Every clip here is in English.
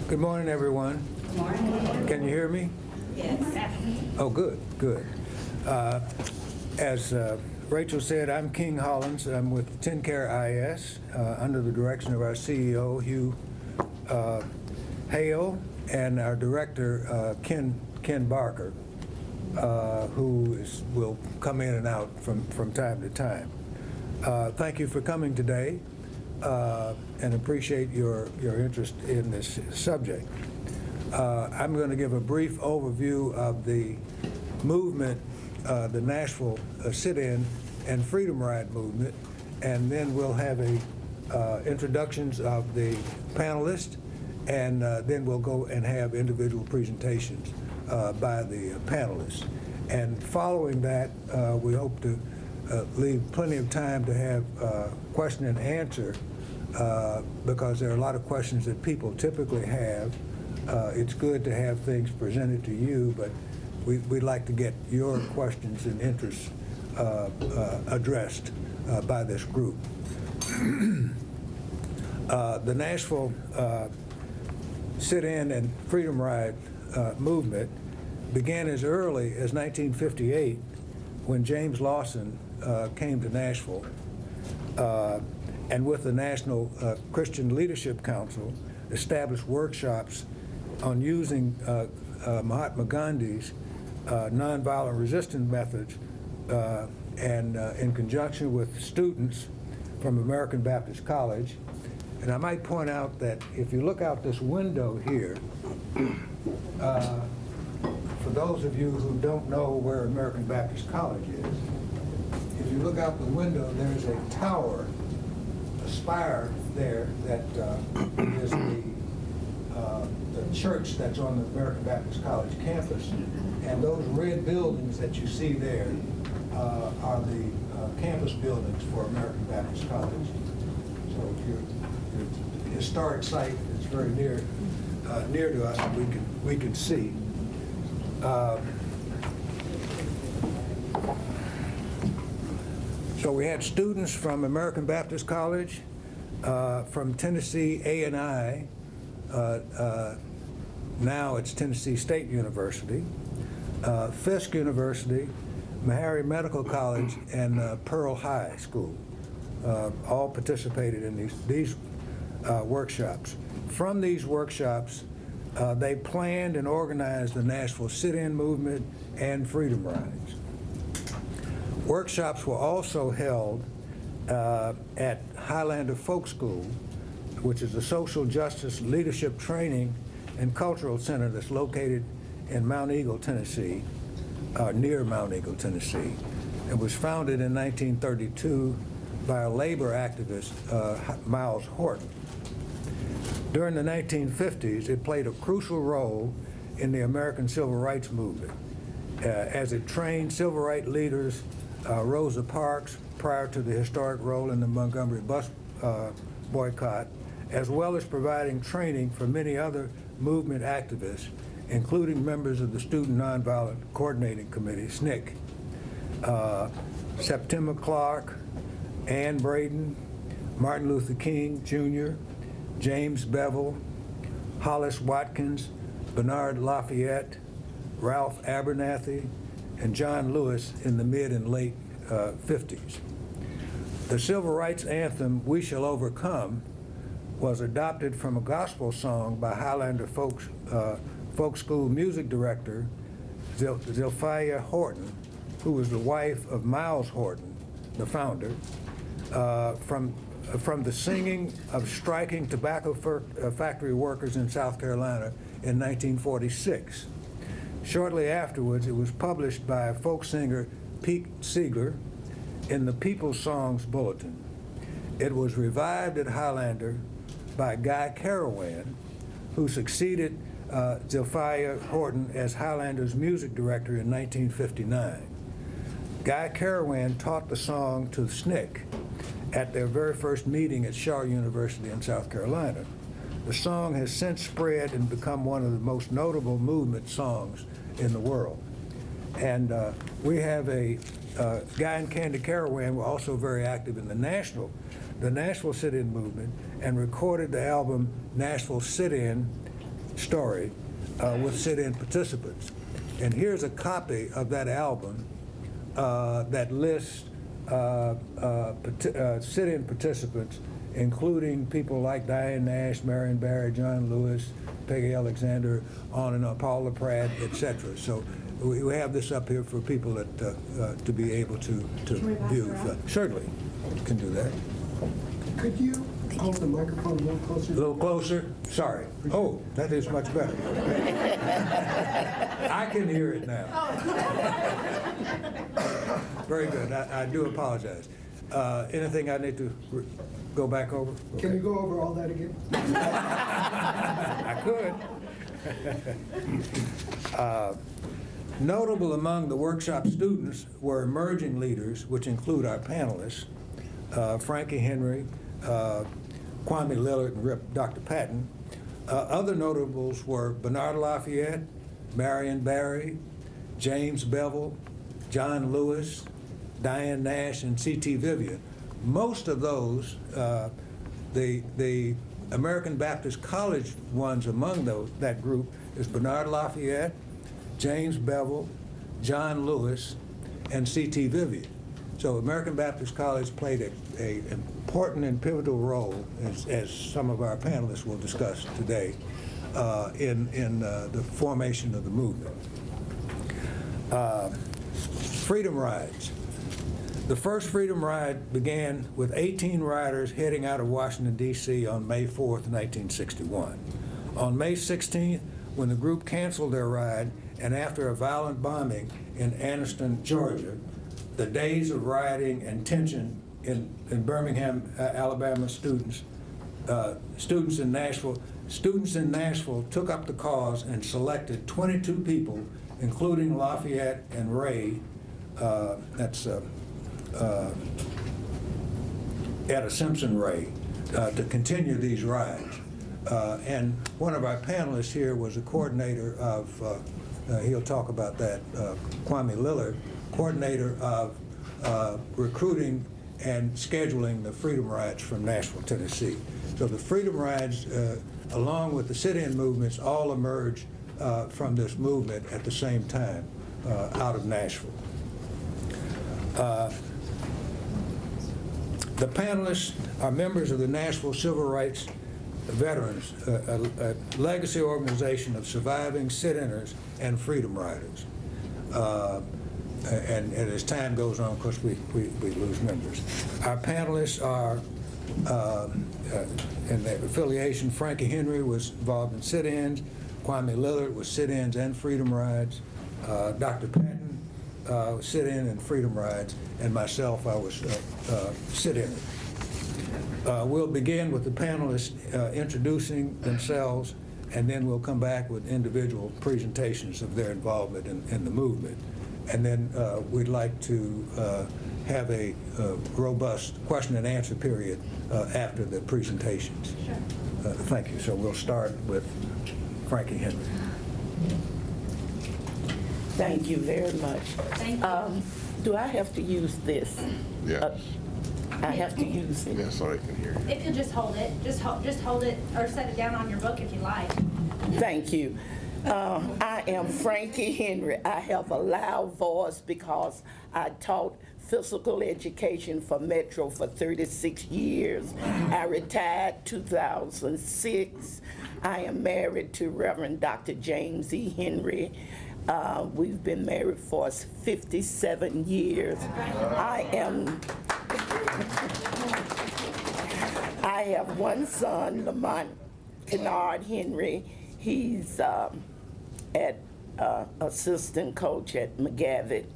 Good morning, everyone. Good morning. Can you hear me? Yes. Oh, good, good. As Rachel said, I'm King Hollands. I'm with TennCare IS under the direction of our CEO, Hugh Hale, and our director, Ken Barker, who will come in and out from time to time. Thank you for coming today and appreciate your interest in this subject. I'm going to give a brief overview of the movement, the Nashville sit-in and Freedom Ride movement, and then we'll have introductions of the panelists, and then we'll go and have individual presentations by the panelists. And following that, we hope to leave plenty of time to have question and answer because there are a lot of questions that people typically have. It's good to have things presented to you, but we'd like to get your questions and interests addressed by this group. The Nashville sit-in and Freedom Ride movement began as early as 1958 when James Lawson came to Nashville and with the National Christian Leadership Council established workshops on using Mahatma Gandhi's nonviolent resistance methods and in conjunction with students from American Baptist College. And I might point out that if you look out this window here, for those of you who don't know where American Baptist College is, if you look out the window, there's a tower, a spire there that is the church that's on the American Baptist College campus. And those red buildings that you see there are the campus buildings for American Baptist College. So it's a historic site. It's very near to us, and we can see. So we had students from American Baptist College, from Tennessee A&I, now it's Tennessee State University, Fisk University, Meharry Medical College, and Pearl High School. All participated in these workshops. From these workshops, they planned and organized the Nashville sit-in movement and Freedom Rides. Workshops were also held at Highlander Folk School, which is a social justice leadership training and cultural center that's located in Mount Eagle, Tennessee, near Mount Eagle, Tennessee. It was founded in 1932 by a labor activist, Miles Horton. During the 1950s, it played a crucial role in the American Civil Rights Movement as it trained civil rights leaders, Rosa Parks, prior to the historic role in the Montgomery bus boycott, as well as providing training for many other movement activists, including members of the Student Nonviolent Coordinating Committee, SNCC, Septima Clark, Ann Braden, Martin Luther King Jr., James Bevel, Hollis Watkins, Bernard Lafayette, Ralph Abernathy, and John Lewis in the mid and late 50s. The civil rights anthem, "We Shall Overcome," was adopted from a gospel song by Highlander Folk School music director Zilphiah Horton, who was the wife of Miles Horton, the founder, from the singing of striking tobacco factory workers in South Carolina in 1946. Shortly afterwards, it was published by folk singer Pete Seeger in the People's Songs Bulletin. It was revived at Highlander by Guy Carawan, who succeeded Zilphiah Horton as Highlander's music director in 1959. Guy Carawan taught the song to SNCC at their very first meeting at Shaw University in South Carolina. The song has since spread and become one of the most notable movement songs in the world. And we have Guy and Candy Carawan were also very active in the Nashville sit-in movement and recorded the album Nashville Sit-In story with sit-in participants. And here's a copy of that album that lists sit-in participants, including people like Diane Nash, Marion Barry, John Lewis, Peggy Alexander, on and on, Paula Pratt, etc. So we have this up here for people that to be able to view. Certainly, can do that. Could you hold the microphone a little closer? A little closer? Sorry. Oh, that is much better. I can hear it now. Very good. I do apologize. Anything I need to go back over? Okay. Can you go over all that again? I could. Notable among the workshop students were emerging leaders, which include our panelists, Frankie Henry, Kwame Lillard, and Dr. Patton. Other notables were Bernard Lafayette, Marion Barry, James Bevel, John Lewis, Diane Nash, and C.T. Vivian. Most of those, the American Baptist College ones among that group is Bernard Lafayette, James Bevel, John Lewis, and C.T. Vivian. So American Baptist College played an important and pivotal role, as some of our panelists will discuss today, in the formation of the movement. Freedom rides. The first Freedom Ride began with 18 riders heading out of Washington, D.C. on May 4th, 1961. On May 16th, when the group canceled their ride, and after a violent bombing in Anniston, Georgia, the days of rioting and tension in Birmingham, Alabama students in Nashville took up the cause and selected 22 people, including Lafayette and Ray, Etta Simpson Ray, to continue these rides. And one of our panelists here was a coordinator of, he'll talk about that, Kwame Lillard, coordinator of recruiting and scheduling the Freedom Rides from Nashville, Tennessee. So the Freedom Rides, along with the sit-in movements, all emerged from this movement at the same time out of Nashville. The panelists are members of the Nashville Civil Rights Veterans, a legacy organization of surviving sit-inners and freedom riders. And as time goes on, of course, we lose members. Our panelists are, in their affiliation, Frankie Henry was involved in sit-ins, Kwame Lillard was sit-ins and freedom rides, Dr. Patton was sit-in and freedom rides, and myself, I was sit-in. We'll begin with the panelists introducing themselves, and then we'll come back with individual presentations of their involvement in the movement. And then we'd like to have a robust question and answer period after the presentations. Sure. Thank you. So we'll start with Frankie Henry. Thank you very much. Thank you. Do I have to use this? Yes. I have to use it. Yes, so I can hear you. If you'll just hold it, just hold it, or set it down on your book if you like. Thank you. I am Frankie Henry. I have a loud voice because I taught physical education for Metro for 36 years. I retired 2006. I am married to Reverend Dr. James E. Henry. We've been married for 57 years. I have one son, Lamont Kennard Henry. He's assistant coach at McGavitt.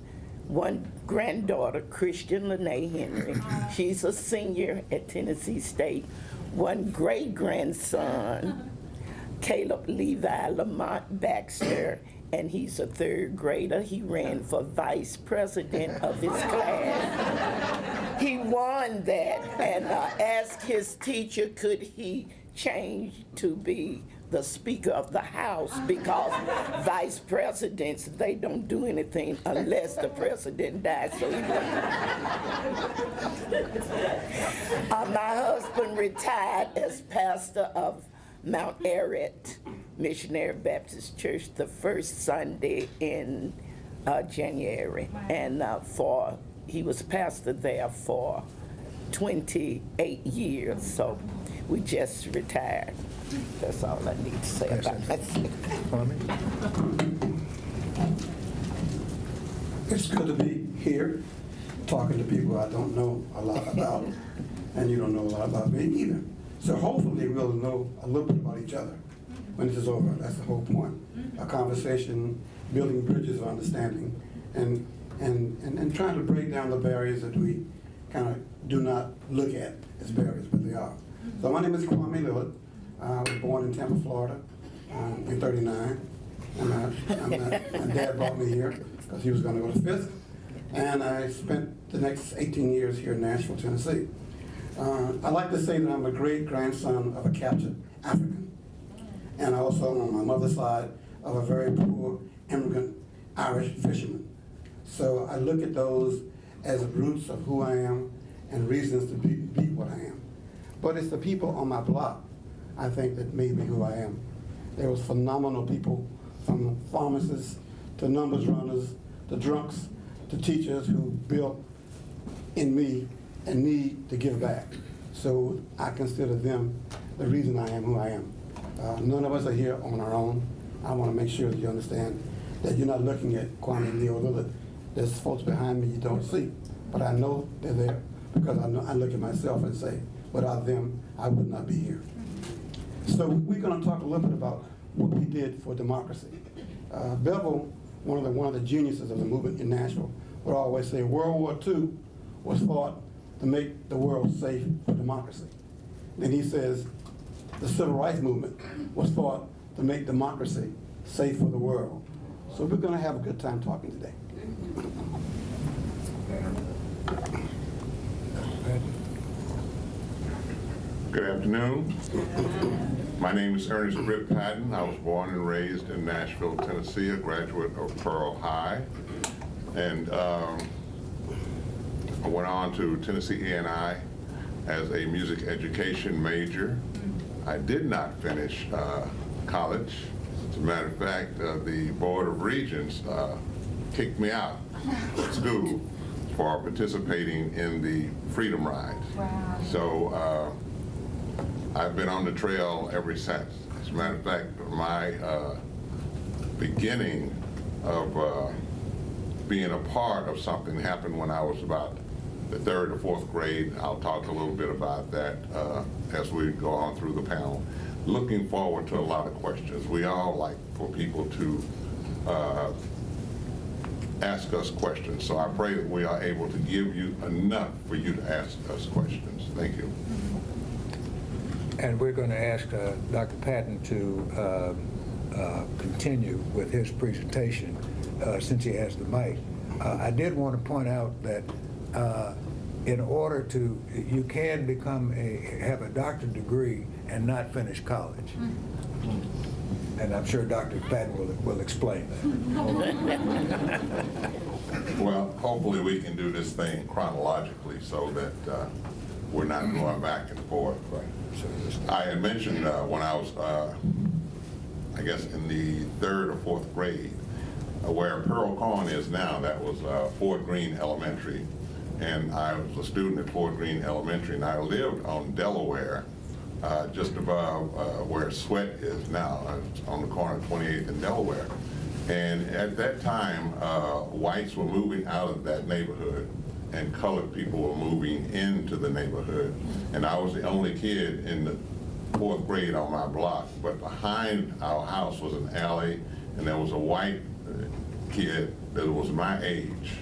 One granddaughter, Christian Lene Henry. She's a senior at Tennessee State. One great-grandson, Caleb Levi Lamont Baxter, and he's a third grader. He ran for vice president of his class. He won that and asked his teacher, could he change to be the Speaker of the House, because vice presidents, they don't do anything unless the president dies. So he my husband retired as pastor of Mount Ararat Missionary Baptist Church the first Sunday in January. Wow. And he was pastor there for 28 years, so we just retired. That's all I need to say Yes, about sir. myself. Kwame? It's good to be here, talking to people I don't know a lot about, and you don't know a lot about me either. So hopefully we'll know a little bit about each other when this is over. That's the whole point. A conversation, building bridges of understanding, and trying to break down the barriers that we kind of do not look at as barriers, but they are. So my name is Kwame Lillard. I was born in Tampa, Florida in '39. And my dad brought me here because he was going to go to Fisk. And I spent the next 18 years here in Nashville, Tennessee. I like to say that I'm a great-grandson of a captured African. And also on my mother's side of a very poor immigrant Irish fisherman. So I look at those as roots of who I am and reasons to be what I am. But it's the people on my block, I think, that made me who I am. There was phenomenal people, from pharmacists to numbers runners to drunks to teachers who built in me a need to give back. So I consider them the reason I am who I am. None of us are here on our own. I want to make sure that you understand that you're not looking at Kwame Lillard. There's folks behind me you don't see, but I know they're there because I look at myself and say, without them, I would not be here. So we're going to talk a little bit about what we did for democracy. Bevel, one of the geniuses of the movement in Nashville, would always say World War II was fought to make the world safe for democracy. Then he says the Civil Rights Movement was fought to make democracy safe for the world. So we're going to have a good time talking today. Good afternoon. My name is Ernest Britt Patton. I was born and raised in Nashville, Tennessee, a graduate of Pearl High. And I went on to Tennessee A&I as a music education major. I did not finish college. As a matter of fact, the Board of Regents kicked me out of school for participating in the Freedom Ride. Wow. So I've been on the trail ever since. As a matter of fact, my beginning of being a part of something happened when I was about the 3rd or 4th grade. I'll talk a little bit about that as we go on through the panel. Looking forward to a lot of questions. We all like for people to ask us questions. So I pray that we are able to give you enough for you to ask us questions. Thank you. And we're going to ask Dr. Patton to continue with his presentation since he has the mic. I did want to point out that in order to, you can have a doctorate degree and not finish college. And I'm sure Dr. Patton will explain that. Well, hopefully we can do this thing chronologically so that we're not going back and forth. Right. So I had mentioned when I was, I guess, in the 3rd or 4th grade, where Pearl Corn is now, that was Fort Greene Elementary. And I was a student at Fort Greene Elementary, and I lived on Delaware, just above where Sweat is now, on the corner of 28th and Delaware. And at that time, whites were moving out of that neighborhood, and colored people were moving into the neighborhood. And I was the only kid in the 4th grade on my block, but behind our house was an alley, and there was a white kid that was my age,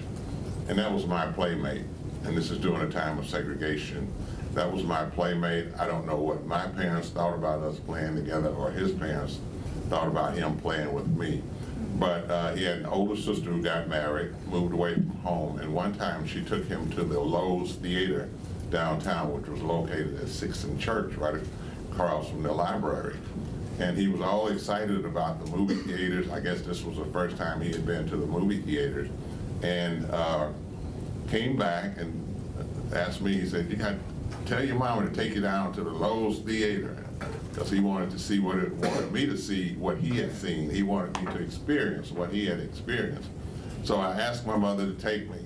and that was my playmate. And this is during a time of segregation. That was my playmate. I don't know what my parents thought about us playing together or his parents thought about him playing with me. But he had an older sister who got married, moved away from home, and one time she took him to the Lowe's Theater downtown, which was located at 6th and Church, right across from the library. And he was all excited about the movie theaters. I guess this was the first time he had been to the movie theaters. And came back and asked me, he said, "You got to tell your mama to take you down to the Lowe's Theater." because he wanted to see wanted me to see what he had seen. He wanted me to experience what he had experienced. So I asked my mother to take me,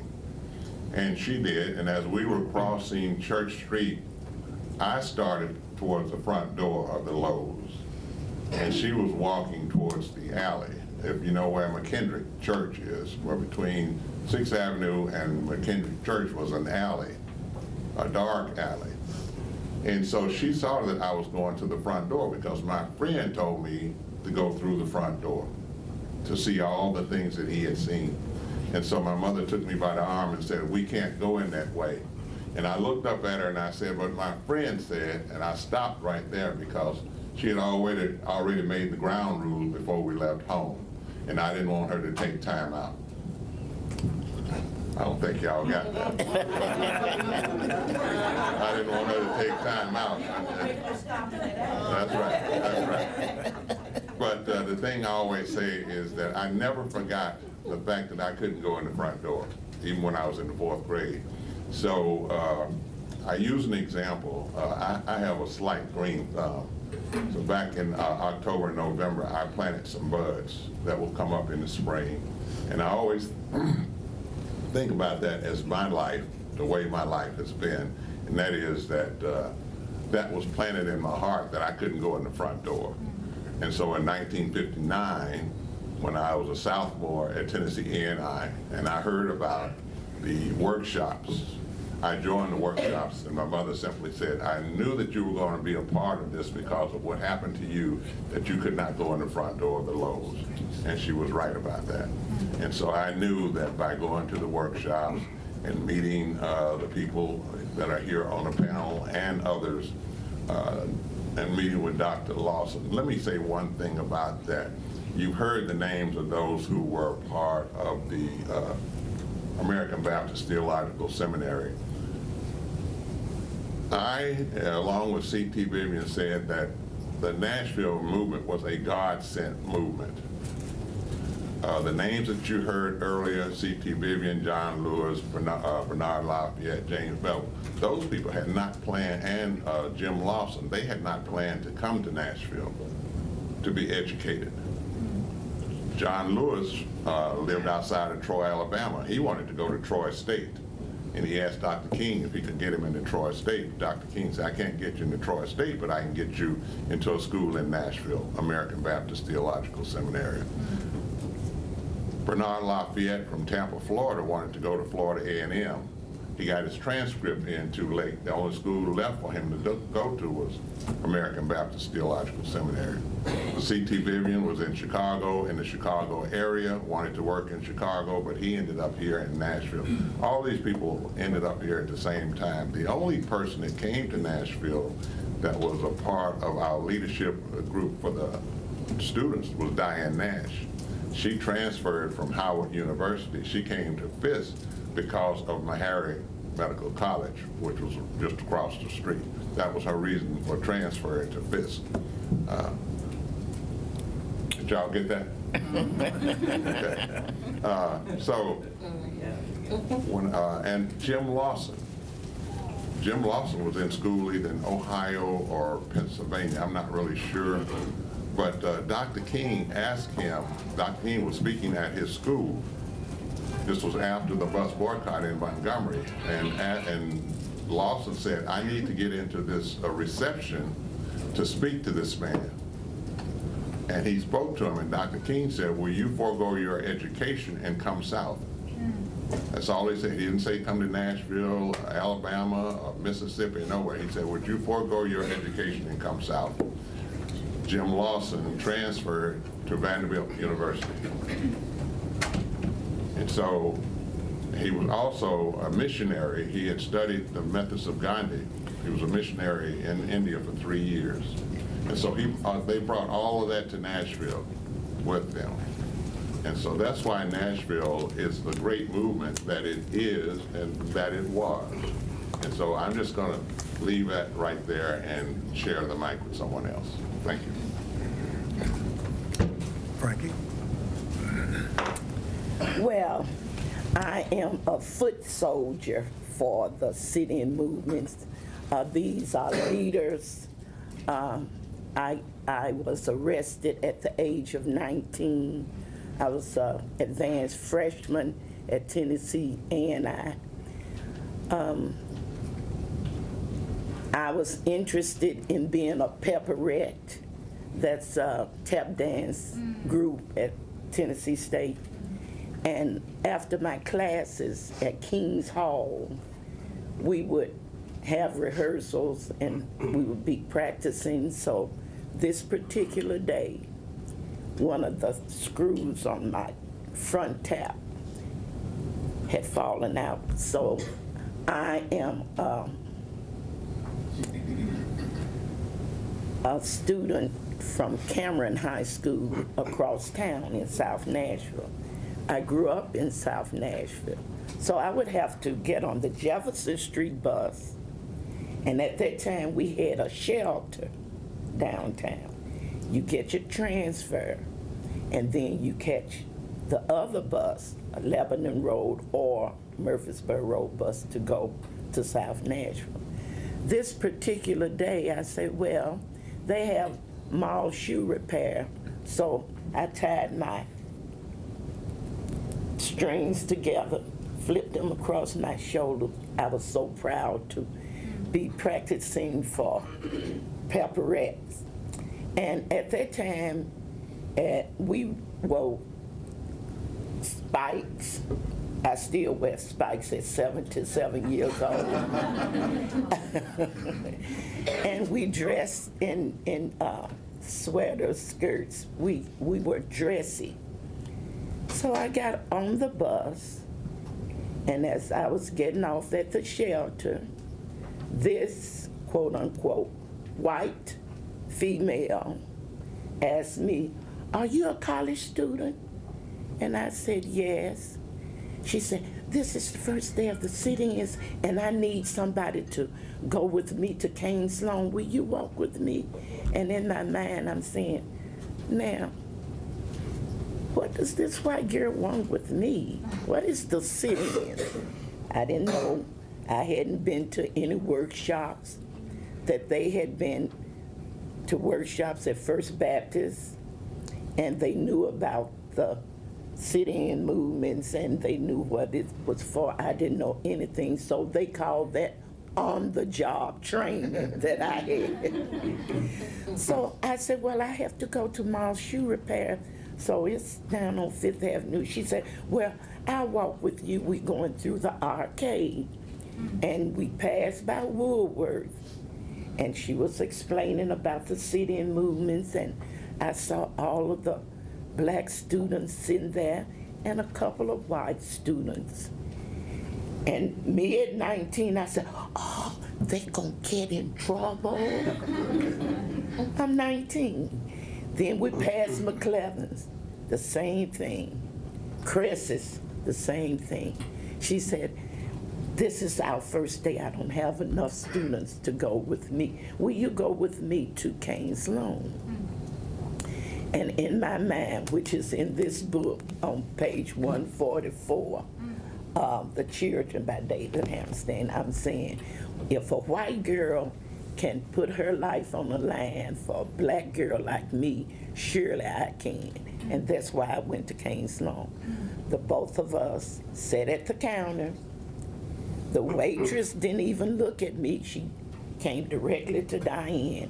and she did. And as we were crossing Church Street, I started towards the front door of the Lowe's, and she was walking towards the alley. If you know where McKendrick Church is, where between 6th Avenue and McKendrick Church was an alley, a dark alley. And so she saw that I was going to the front door because my friend told me to go through the front door to see all the things that he had seen. And so my mother took me by the arm and said, "We can't go in that way." And I looked up at her and I said, "But my friend said," and I stopped right there because she had already made the ground rules before we left home. And I didn't want her to take time out. I don't think y'all got that. I didn't want her to take time out. That's right. But the thing I always say is that I never forgot the fact that I couldn't go in the front door, even when I was in the 4th grade. So I use an example. I have a slight green thumb. So back in October and November, I planted some buds that will come up in the spring. And I always think about that as my life, the way my life has been. And that is that that was planted in my heart that I couldn't go in the front door. And so in 1959, when I was a sophomore at Tennessee A&I, and I heard about the workshops, I joined the workshops, and my mother simply said, "I knew that you were going to be a part of this because of what happened to you, that you could not go in the front door of the Lowe's." And she was right about that. And so I knew that by going to the workshops and meeting the people that are here on the panel and others, and meeting with Dr. Lawson. Let me say one thing about that. You've heard the names of those who were part of the American Baptist Theological Seminary. I, along with C.T. Vivian, said that the Nashville movement was a God-sent movement. The names that you heard earlier, C.T. Vivian, John Lewis, Bernard Lafayette, James Bell, those people had not planned, and Jim Lawson, they had not planned to come to Nashville to be educated. John Lewis lived outside of Troy, Alabama. He wanted to go to Troy State. And he asked Dr. King if he could get him into Troy State. Dr. King said, "I can't get you into Troy State, but I can get you into a school in Nashville, American Baptist Theological Seminary." Bernard Lafayette from Tampa, Florida, wanted to go to Florida A&M. He got his transcript in too late. The only school left for him to go to was American Baptist Theological Seminary. C.T. Vivian was in Chicago, in the Chicago area, wanted to work in Chicago, but he ended up here in Nashville. All these people ended up here at the same time. The only person that came to Nashville that was a part of our leadership group for the students was Diane Nash. She transferred from Howard University. She came to Fisk because of Meharry Medical College, which was just across the street. That was her reason for transferring to Fisk. Did y'all get that? Okay. So, and Jim Lawson. Jim Lawson was in school either in Ohio or Pennsylvania. I'm not really sure. But Dr. King asked him, Dr. King was speaking at his school. This was after the bus boycott in Montgomery. And Lawson said, "I need to get into this reception to speak to this man." And he spoke to him, and Dr. King said, "Will you forego your education and come south?" That's all he said. He didn't say come to Nashville, Alabama, or Mississippi, nowhere. He said, "Would you forego your education and come south?" Jim Lawson transferred to Vanderbilt University. And so he was also a missionary. He had studied the methods of Gandhi. He was a missionary in India for 3 years. And so they brought all of that to Nashville with them. And so that's why Nashville is the great movement that it is and that it was. And so I'm just going to leave that right there and share the mic with someone else. Thank you. Frankie? Well, I am a foot soldier for the sit-in movements. These are leaders I was arrested at the age of 19. I was an advanced freshman at Tennessee A&I. I was interested in being a pepperette. That's a tap dance group at Tennessee State. And after my classes at King's Hall, we would have rehearsals and we would be practicing. So this particular day, one of the screws on my front tap had fallen out. So I am a student from Cameron High School across town in South Nashville. I grew up in South Nashville. So I would have to get on the Jefferson Street bus, and at that time we had a shelter downtown. You get your transfer, and then you catch the other bus, a Lebanon Road or Murfreesboro Road bus to go to South Nashville. This particular day I said, well, they have mall shoe repair, so I tied my strings together, flipped them across my shoulder. I was so proud to be practicing for pepperettes. And at that time, we wore spikes. I still wear spikes at 77 years old. And we dressed in sweaters, skirts. We were dressy. So I got on the bus, and as I was getting off at the shelter, this quote unquote white female asked me, "Are you a college student?" And I said, "Yes." She said, "This is the first day of the sit-ins, and I need somebody to go with me to Kane Sloan. Will you walk with me?" And in my mind, I'm saying, now, what does this white girl want with me? What is the sit-in? I didn't know. I hadn't been to any workshops. That they had been to workshops at First Baptist, and they knew about the sit-in movements, and they knew what it was for. I didn't know anything, so they called that on-the-job training that I had. So I said, well, I have to go to mall shoe repair, so it's down on Fifth Avenue. She said, well, I'll walk with you. We're going through the arcade, and we passed by Woolworth, and she was explaining about the sit-in movements, and I saw all of the black students sitting there and a couple of white students. And me at 19, I said, oh, they gonna get in trouble. I'm 19. Then we passed McClellan's, the same thing. Cress's, the same thing. She said, this is our first day. I don't have enough students to go with me. Will you go with me to Kane Sloan? And in my mind, which is in this book on page 144, The Children by David Hammerstein, I'm saying, if a white girl can put her life on the line for a black girl like me, surely I can. And that's why I went to Kane Sloan. The both of us sat at the counter. The waitress didn't even look at me. She came directly to Diane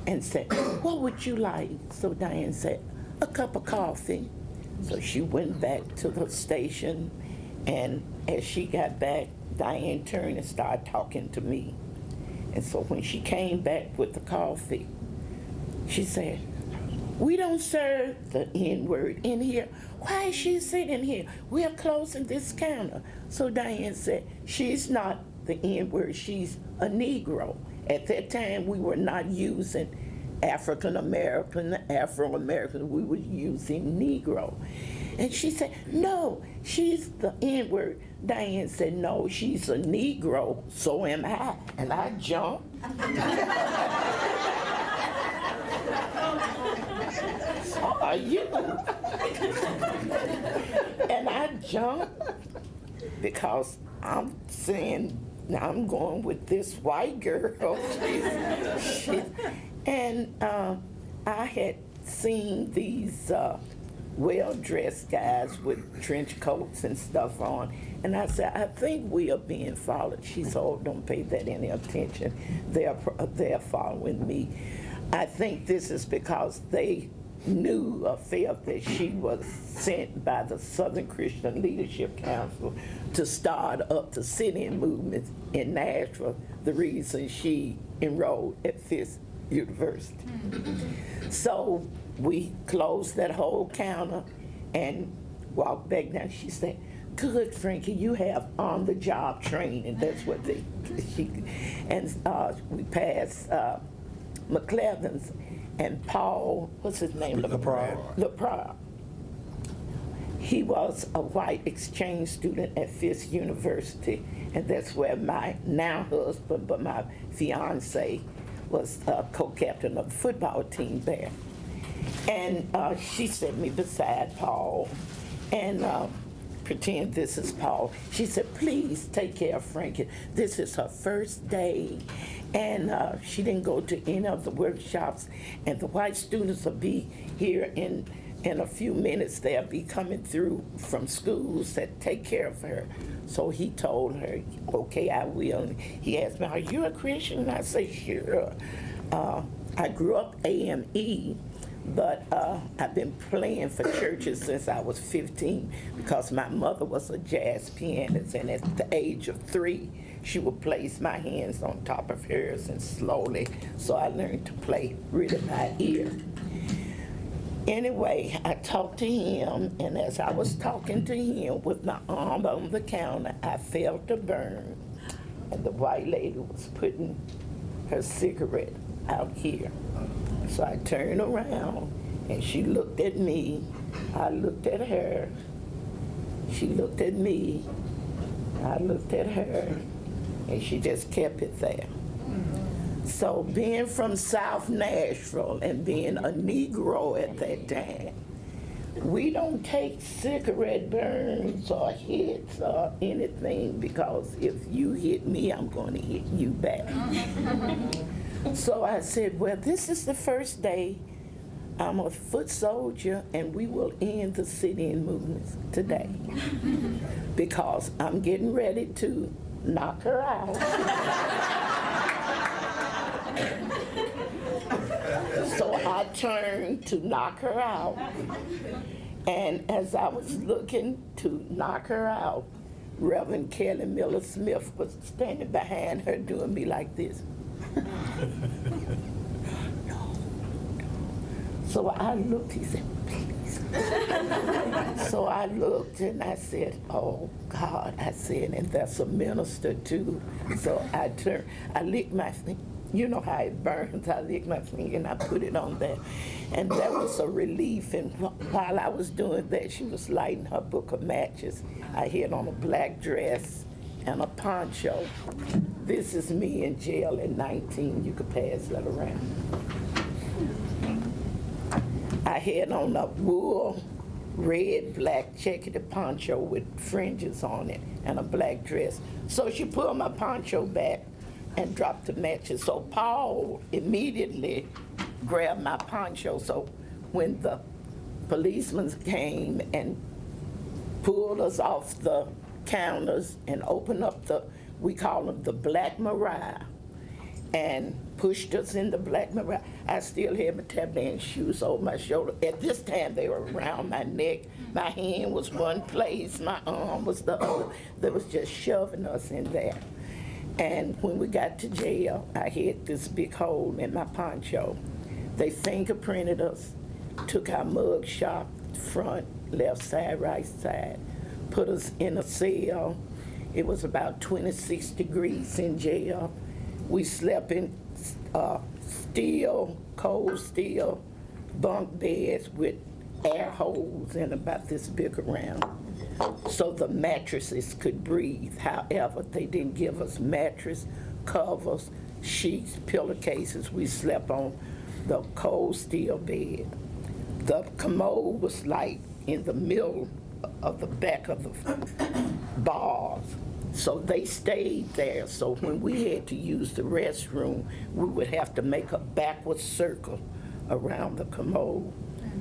and said, what would you like? So Diane said, a cup of coffee. So she went back to the station, and as she got back, Diane turned and started talking to me. And so when she came back with the coffee, she said, we don't serve the N-word in here. Why is she sitting here? We're closing this counter. So Diane said, she's not the N-word, she's a Negro. At that time, we were not using African-American, Afro-American, we were using Negro. And she said, no, she's the N-word. Diane said, no, she's a Negro, so am I. And I jumped. So are you. And I jumped because I'm saying, I'm going with this white girl. And I had seen these well-dressed guys with trench coats and stuff on, and I said, I think we are being followed. She said, oh, don't pay that any attention. They're following me. I think this is because they knew or felt that she was sent by the Southern Christian Leadership Council to start up the sit-in movement in Nashville, the reason she enrolled at Fisk University. So we closed that whole counter and walked back down. She said, good, Frankie, you have on-the-job training. That's what and we passed McClevin's and Paul, what's his name? LaPrade. He was a white exchange student at Fisk University, and that's where my now husband, but my fiance, was co-captain of the football team there. And she set me beside Paul, and pretend this is Paul. She said, please take care of Frankie. This is her first day. And she didn't go to any of the workshops, and the white students will be here in a few minutes. They'll be coming through from schools that take care of her. So he told her, okay, I will. He asked me, are you a Christian? And I said, sure. I grew up AME, but I've been playing for churches since I was 15 because my mother was a jazz pianist, and at the age of 3, she would place my hands on top of hers and slowly, so I learned to play really by ear. Anyway, I talked to him, and as I was talking to him with my arm on the counter, I felt a burn, and the white lady was putting her cigarette out here. So I turned around, and she looked at me. I looked at her. She looked at me. I looked at her, and she just kept it there. So being from South Nashville and being a Negro at that time, we don't take cigarette burns or hits or anything, because if you hit me, I'm going to hit you back. So I said, well, this is the first day. I'm a foot soldier, and we will end the sit-in movements today because I'm getting ready to knock her out. So I turned to knock her out, and as I was looking to knock her out, Reverend Kelly Miller Smith was standing behind her doing me like this. No. So I looked, he said, please. So I looked and I said, oh God, I said, and that's a minister too. So I turned, I licked my finger. You know how it burns. I licked my finger and I put it on there. And that was a relief. And while I was doing that, she was lighting her book of matches. I had on a black dress and a poncho. This is me in jail at 19. You could pass that around. I had on a wool, red, black checkered poncho with fringes on it and a black dress. So she pulled my poncho back and dropped the matches. So Paul immediately grabbed my poncho. So when the policemen came and pulled us off the counters and opened up the, we call them the Black Mariah, and pushed us in the Black Mariah, I still had my Taliban shoes over my shoulder. At this time, they were around my neck. My hand was one place, my arm was the other. They was just shoving us in there. And when we got to jail, I had this big hole in my poncho. They fingerprinted us, took our mug shot, front, left side, right side, put us in a cell. It was about 26 degrees in jail. We slept in cold steel bunk beds with air holes in about this big around, so the mattresses could breathe. However, they didn't give us mattress, covers, sheets, pillowcases. We slept on the cold steel bed. The commode was like in the middle of the back of the bars. So they stayed there. So when we had to use the restroom, we would have to make a backward circle around the commode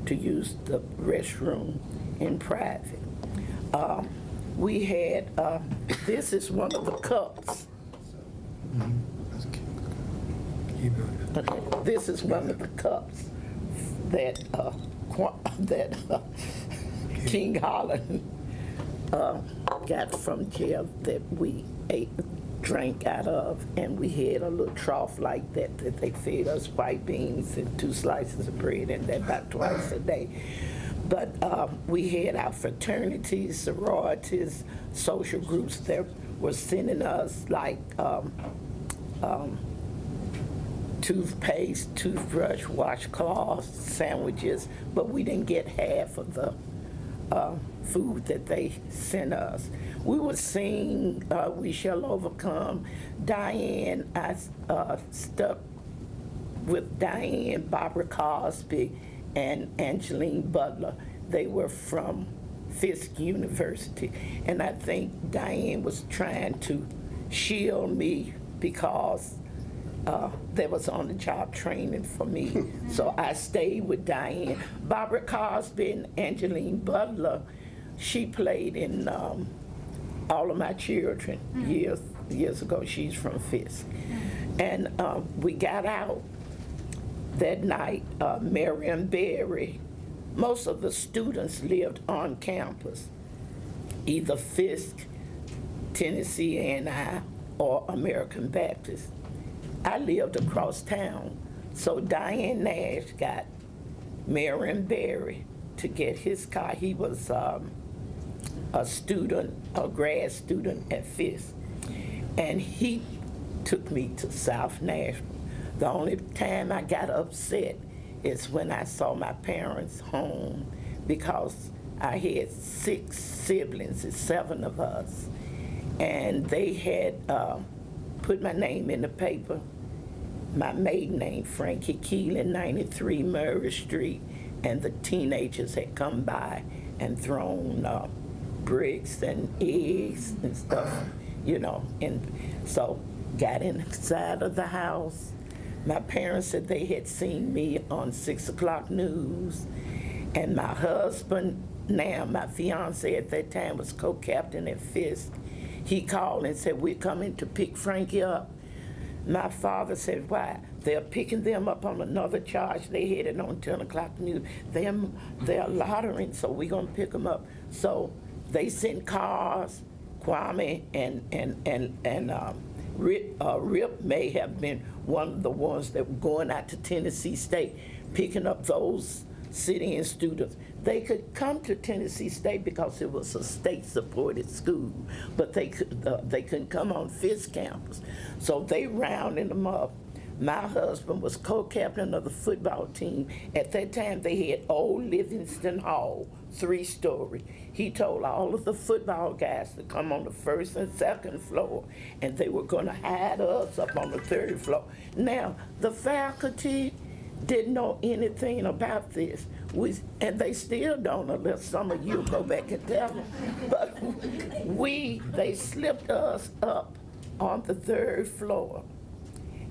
to use the restroom in private. We had, this is one of the cups. Okay, this is one of the cups that King Holland got from jail that we drank out of, and we had a little trough like that that they fed us white beans and 2 slices of bread, and that about twice a day. But we had our fraternities, sororities, social groups that were sending us like toothpaste, toothbrush, washcloths, sandwiches, but we didn't get half of the food that they sent us. We would sing We Shall Overcome. Diane, I stuck with Diane, Barbara Cosby, and Angeline Butler. They were from Fisk University, and I think Diane was trying to shield me because there was on-the-job training for me. So I stayed with Diane. Barbara Cosby and Angeline Butler, she played in All of My Children years ago. She's from Fisk. And we got out that night. Marion Berry, most of the students lived on campus, either Fisk, Tennessee A&I, or American Baptist. I lived across town, so Diane Nash got Marion Berry to get his car. He was a student, a grad student at Fisk, and he took me to South Nashville. The only time I got upset is when I saw my parents home, because I had 6 siblings, it's 7 of us, and they had put my name in the paper, my maiden name, Frankie Keelan, 93 Murray Street, and the teenagers had come by and thrown bricks and eggs and stuff, you know, and so got inside of the house. My parents said they had seen me on 6 o'clock news, and my husband, now my fiance at that time, was co-captain at Fisk. He called and said, "We're coming to pick Frankie up." My father said, "Why?" "They're picking them up on another charge. They had it on 10 o'clock news. They're lottering, so we're gonna pick them up." So they sent cars. Kwame and Rip may have been one of the ones that were going out to Tennessee State, picking up those sitting students. They could come to Tennessee State because it was a state-supported school, but they couldn't come on Fisk campus. So they rounded them up. My husband was co-captain of the football team. At that time, they had old Livingston Hall, 3-story. He told all of the football guys to come on the 1st and 2nd floor, and they were gonna hide us up on the 3rd floor. Now, the faculty didn't know anything about this. And they still don't, unless some of you go back and tell them. But they slipped us up on the 3rd floor.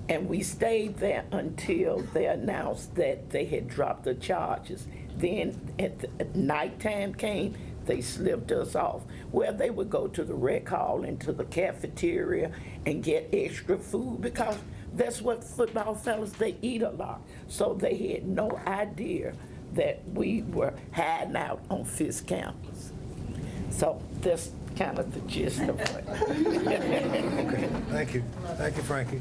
And we stayed there until they announced that they had dropped the charges. Then at nighttime came, they slipped us off. Well, they would go to the rec hall and to the cafeteria and get extra food, because that's what football fellas, they eat a lot. So they had no idea that we were hiding out on Fisk campus. So that's kind of the gist of it. Okay, thank you. Thank you, Frankie.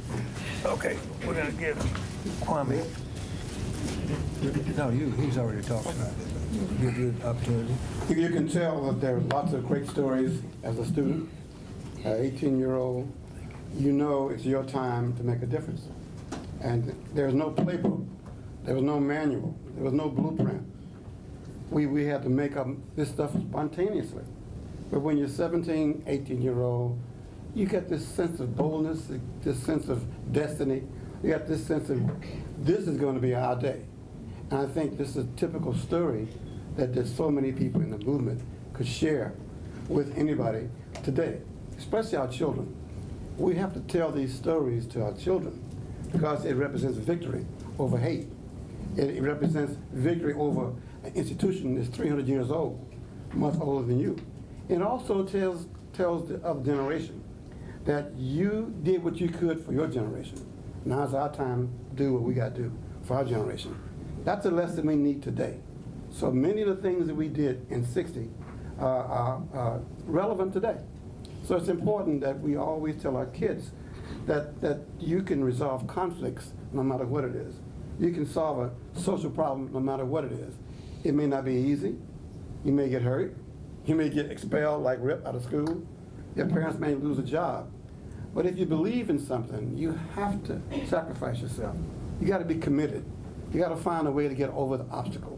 Okay, we're gonna give Kwame. No, he's already talked about it. Give you an opportunity. You can tell that there are lots of great stories as a student, 18-year-old. You know it's your time to make a difference. And there's no playbook. There was no manual. There was no blueprint. We had to make up this stuff spontaneously. But when you're 17, 18-year-old, you get this sense of boldness, this sense of destiny. You got this sense of, this is going to be our day. And I think this is a typical story that there's so many people in the movement could share with anybody today. especially our children. We have to tell these stories to our children because it represents victory over hate. It represents victory over an institution that's 300 years old, much older than you. It also tells the other generation that you did what you could for your generation. Now it's our time to do what we got to do for our generation. That's a lesson we need today. So many of the things that we did in '60 are relevant today. So it's important that we always tell our kids that you can resolve conflicts no matter what it is. You can solve a social problem no matter what it is. It may not be easy. You may get hurt. You may get expelled like Rip out of school. Your parents may lose a job. But if you believe in something, you have to sacrifice yourself. You got to be committed. You got to find a way to get over the obstacle.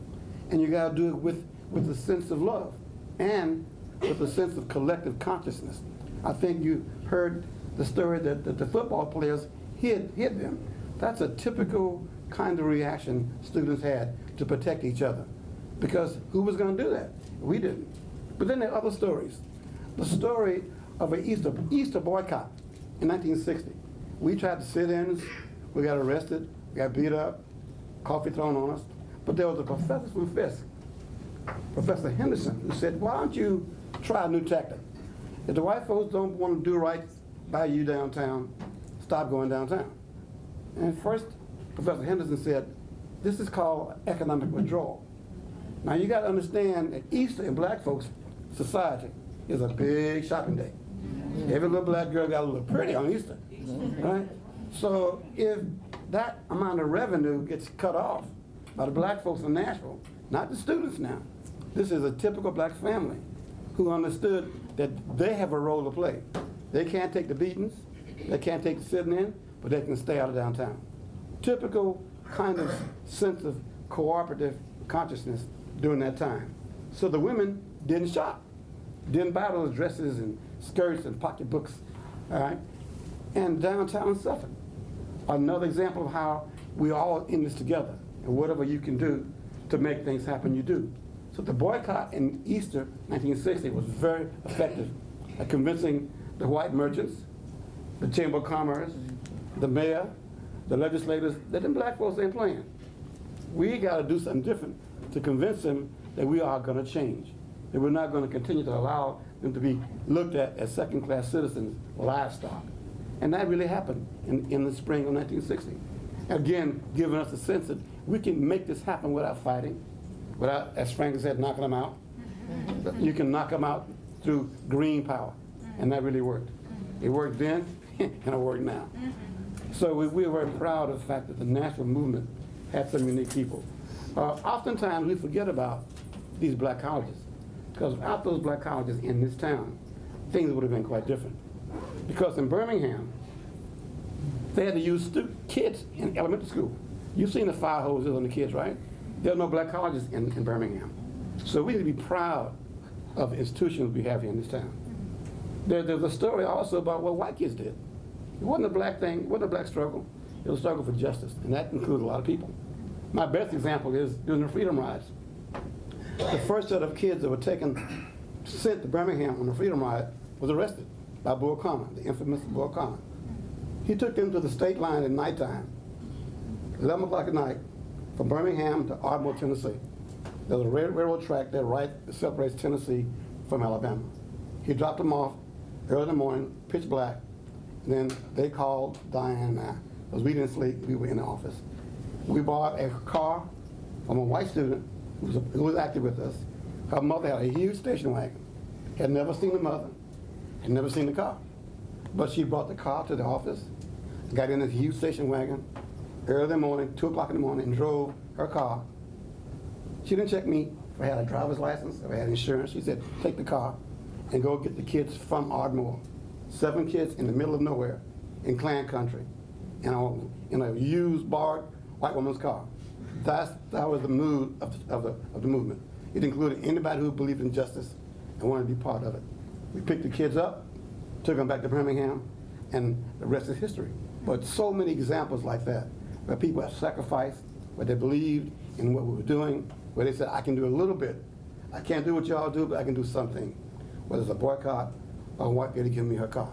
And you got to do it with a sense of love and with a sense of collective consciousness. I think you heard the story that the football players hid them. That's a typical kind of reaction students had to protect each other. Because who was going to do that? We didn't. But then there are other stories. The story of an Easter boycott in 1960. We tried to sit-ins, we got arrested, we got beat up, coffee thrown on us. But there was a professor from Fisk, Professor Henderson, who said, why don't you try a new tactic? If the white folks don't want to do right by you downtown, stop going downtown. And first, Professor Henderson said, this is called economic withdrawal. Now you got to understand that Easter in black folks' society is a big shopping day. Every little black girl got a little pretty on Easter, right? So if that amount of revenue gets cut off by the black folks in Nashville, not the students now, this is a typical black family who understood that they have a role to play. They can't take the beatings, they can't take the sitting in, but they can stay out of downtown. Typical kind of sense of cooperative consciousness during that time. So the women didn't shop, didn't buy those dresses and skirts and pocketbooks, all right? And downtown suffered. Another example of how we all in this together, and whatever you can do to make things happen, you do. So the boycott in Easter 1960 was very effective at convincing the white merchants, the Chamber of Commerce, the mayor, the legislators that them black folks ain't playing. We got to do something different to convince them that we are going to change, that we're not going to continue to allow them to be looked at as second-class citizens, livestock. And that really happened in the spring of 1960. Again, giving us a sense that we can make this happen without fighting, without, as Frankie said, knocking them out. You can knock them out through green power, and that really worked. It worked then, and it worked now. So we were very proud of the fact that the Nashville movement had some unique people. Oftentimes we forget about these black colleges, because without those black colleges in this town, things would have been quite different. Because in Birmingham, they had to use kids in elementary school. You've seen the fire hoses on the kids, right? There are no black colleges in Birmingham. So we need to be proud of the institutions we have here in this town. There's a story also about what white kids did. It wasn't a black thing, it wasn't a black struggle. It was a struggle for justice, and that included a lot of people. My best example is during the Freedom Rides. The first set of kids that were sent to Birmingham on the Freedom Ride was arrested by Bull Connor, the infamous Bull Connor. He took them to the state line at nighttime, 11 o'clock at night, from Birmingham to Ardmore, Tennessee. There's a railroad track that separates Tennessee from Alabama. He dropped them off early in the morning, pitch black, and then they called Diane and I, because we didn't sleep, we were in the office. We bought a car from a white student who was active with us. Her mother had a huge station wagon, had never seen the mother, had never seen the car. But she brought the car to the office, got in this huge station wagon, early in the morning, 2 o'clock in the morning, and drove her car. She didn't check me if I had a driver's license, if I had insurance. She said, take the car and go get the kids from Ardmore. 7 kids in the middle of nowhere in Klan country, in a used, borrowed white woman's car. That was the mood of the movement. It included anybody who believed in justice and wanted to be part of it. We picked the kids up, took them back to Birmingham, and the rest is history. But so many examples like that, where people have sacrificed, where they believed in what we were doing, where they said, I can do a little bit. I can't do what y'all do, but I can do something. Whether it's a boycott a white lady give me her car.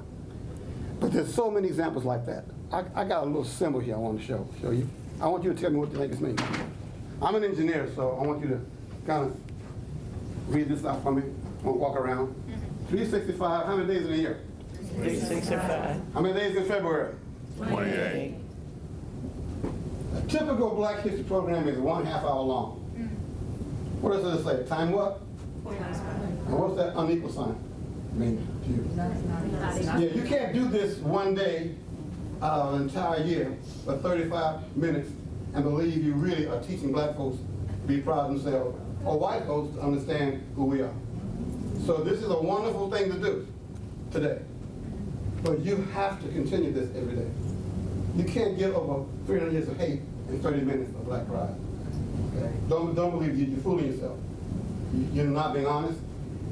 But there's so many examples like that. I got a little symbol here I want to show you. I want you to tell me what you think this means. I'm an engineer, so I want you to kind of read this out for me. I'm gonna walk around. 365, how many days in a year? 365. How many days in February? 28. A typical Black History program is 1.5 hour long. What does it say? Time what? And what's that unequal sign mean to you? Yeah, you can't do this one day out of an entire year for 35 minutes and believe you really are teaching Black folks to be proud of themselves or white folks to understand who we are. So this is a wonderful thing to do today. But you have to continue this every day. You can't get over 300 years of hate in 30 minutes of Black pride. Okay? Don't believe you're fooling yourself. You're not being honest,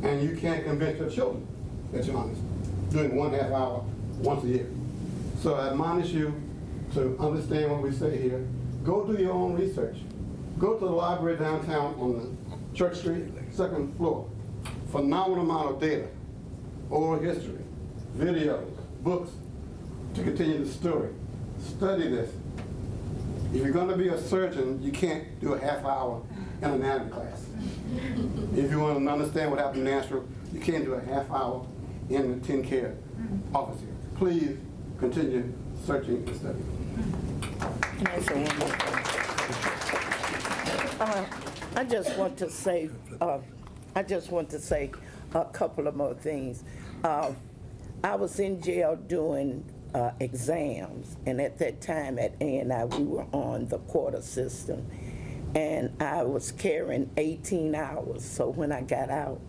and you can't convince your children that you're honest, doing 1.5 hour once a year. So I admonish you to understand what we say here. Go do your own research. Go to the library downtown on the Church Street, second floor. Phenomenal amount of data, oral history, videos, books to continue the story. Study this. If you're going to be a surgeon, you can't do a half hour in an anatomy class. If you want to understand what happened in Nashville, you can't do a half hour in the TennCare office here. Please continue searching and studying. That's a wonderful thing. I just want to say a couple of more things. I was in jail doing exams, and at that time at A&I we were on the quarter system, and I was carrying 18 hours. So when I got out,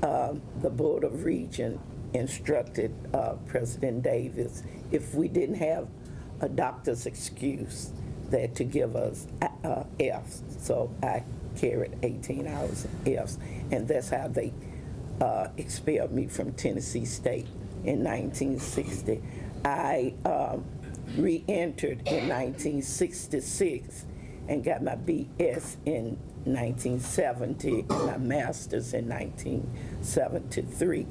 the Board of Regents instructed President Davis, if we didn't have a doctor's excuse, that to give us Fs. So I carried 18 hours of Fs, and that's how they expelled me from Tennessee State in 1960. I re-entered in 1966 and got my BS in 1970 and my master's in 1973.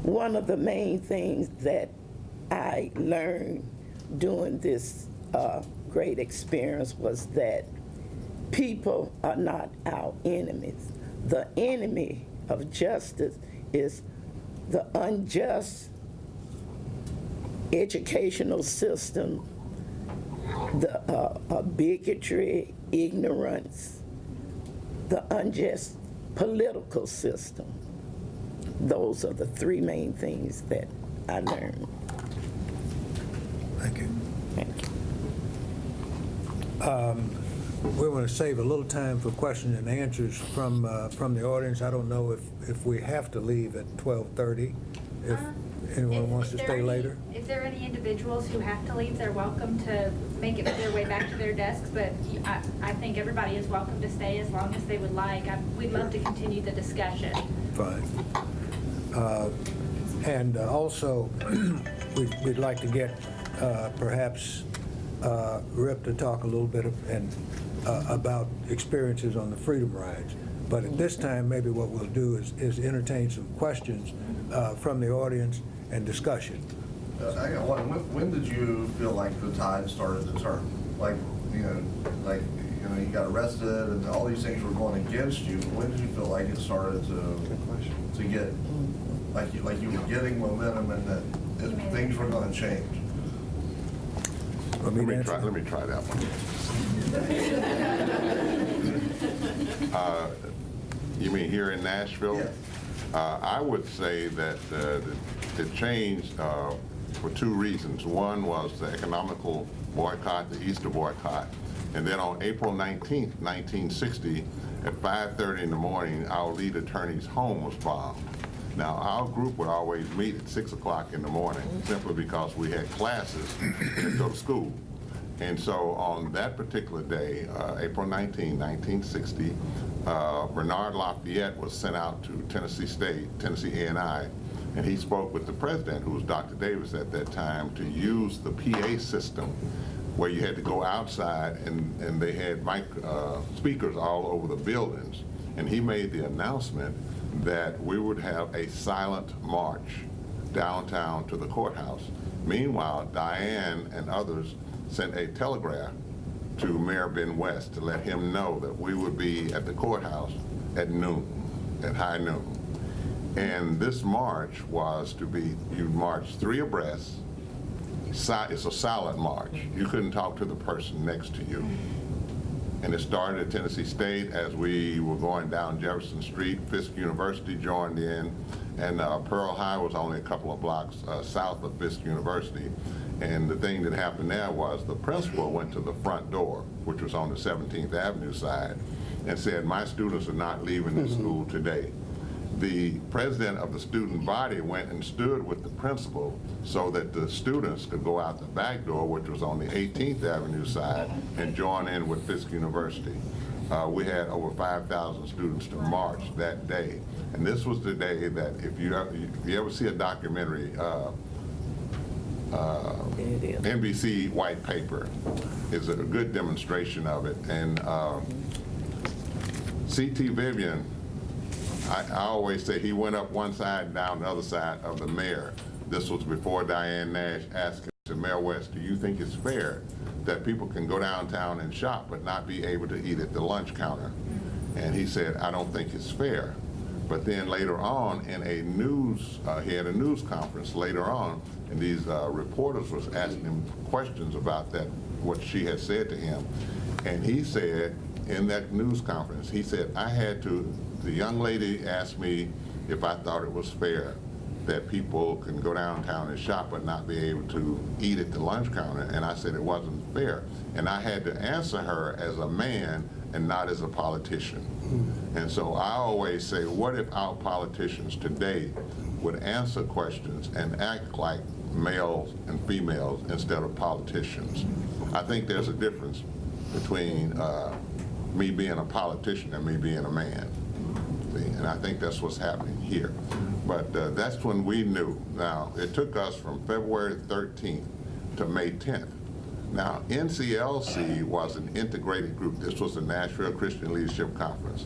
One of the main things that I learned during this great experience was that people are not our enemies. The enemy of justice is the unjust educational system, the bigotry, ignorance, the unjust political system. Those are the three main things that I learned. Thank you. Thank you. We want to save a little time for questions and answers from the audience. I don't know if we have to leave at 12:30. If anyone wants to stay later. If there are any individuals who have to leave, they're welcome to make their way back to their desks, but I think everybody is welcome to stay as long as they would like. We'd love to continue the discussion. Fine. And also, we'd like to get perhaps Rip to talk a little bit about experiences on the Freedom Rides. But at this time, maybe what we'll do is entertain some questions from the audience and discussion. I got one. When did you feel like the tide started to turn? You got arrested and all these things were going against you. When did you feel like it started to get like you were getting momentum and that things were going to change? Let me try that one. You mean here in Nashville? Yeah. I would say that it changed for two reasons. One was the economical boycott, the Easter boycott, and then on April 19th, 1960, at 5:30 in the morning, our lead attorney's home was bombed. Now, our group would always meet at 6 o'clock in the morning simply because we had classes to go to school. And so on that particular day, April 19, 1960, Bernard Lafayette was sent out to Tennessee State, Tennessee A&I, and he spoke with the president, who was Dr. Davis at that time, to use the PA system where you had to go outside and they had speakers all over the buildings. And he made the announcement that we would have a silent march downtown to the courthouse. Meanwhile, Diane and others sent a telegraph to Mayor Ben West to let him know that we would be at the courthouse at noon, at high noon. And this march was to be, you march 3 abreast. It's a silent march. You couldn't talk to the person next to you. And it started at Tennessee State as we were going down Jefferson Street. Fisk University joined in, and Pearl High was only a couple of blocks south of Fisk University. And the thing that happened there was the principal went to the front door, which was on the 17th Avenue side, and said, my students are not leaving the school today. The president of the student body went and stood with the principal so that the students could go out the back door, which was on the 18th Avenue side, and join in with Fisk University. We had over 5,000 students to march that day. And this was the day that if you ever see a documentary, NBC White Paper is a good demonstration of it. And C.T. Vivian, I always say he went up one side and down the other side of the mayor. This was before Diane Nash asked him to Mayor West, do you think it's fair that people can go downtown and shop but not be able to eat at the lunch counter? And he said, I don't think it's fair. But then later on in a news, he had a news conference later on, and these reporters was asking him questions about that, what she had said to him. And he said in that news conference, he said, the young lady asked me if I thought it was fair that people can go downtown and shop but not be able to eat at the lunch counter. And I said it wasn't fair. And I had to answer her as a man and not as a politician. And so I always say, what if our politicians today would answer questions and act like males and females instead of politicians? I think there's a difference between me being a politician and me being a man. And I think that's what's happening here. But that's when we knew. Now, it took us from February 13th to May 10th. Now, NCLC was an integrated group. This was the Nashville Christian Leadership Conference.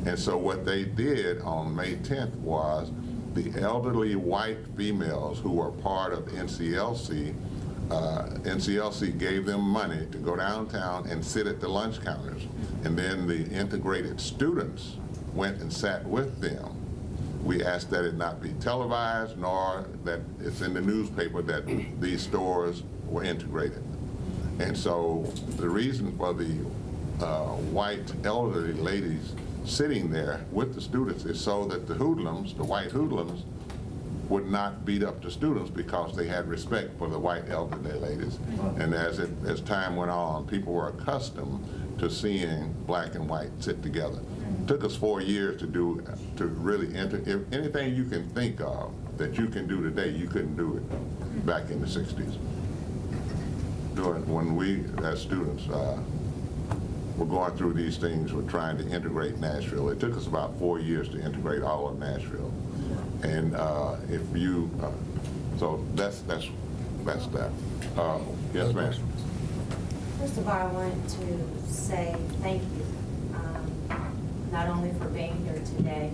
And so what they did on May 10th was the elderly white females who were part of NCLC, NCLC gave them money to go downtown and sit at the lunch counters. And then the integrated students went and sat with them. We asked that it not be televised, nor that it's in the newspaper that these stores were integrated. And so the reason for the white elderly ladies sitting there with the students is so that the hoodlums, the white hoodlums, would not beat up the students because they had respect for the white elderly ladies. And as time went on, people were accustomed to seeing black and white sit together. It took us 4 years to really enter. If anything you can think of that you can do today, you couldn't do it back in the 60s. When we, as students, were going through these things, we're trying to integrate Nashville. It took us about 4 years to integrate all of Nashville. And if you, so that's that. Yes, ma'am. First of all, I want to say thank you, not only for being here today,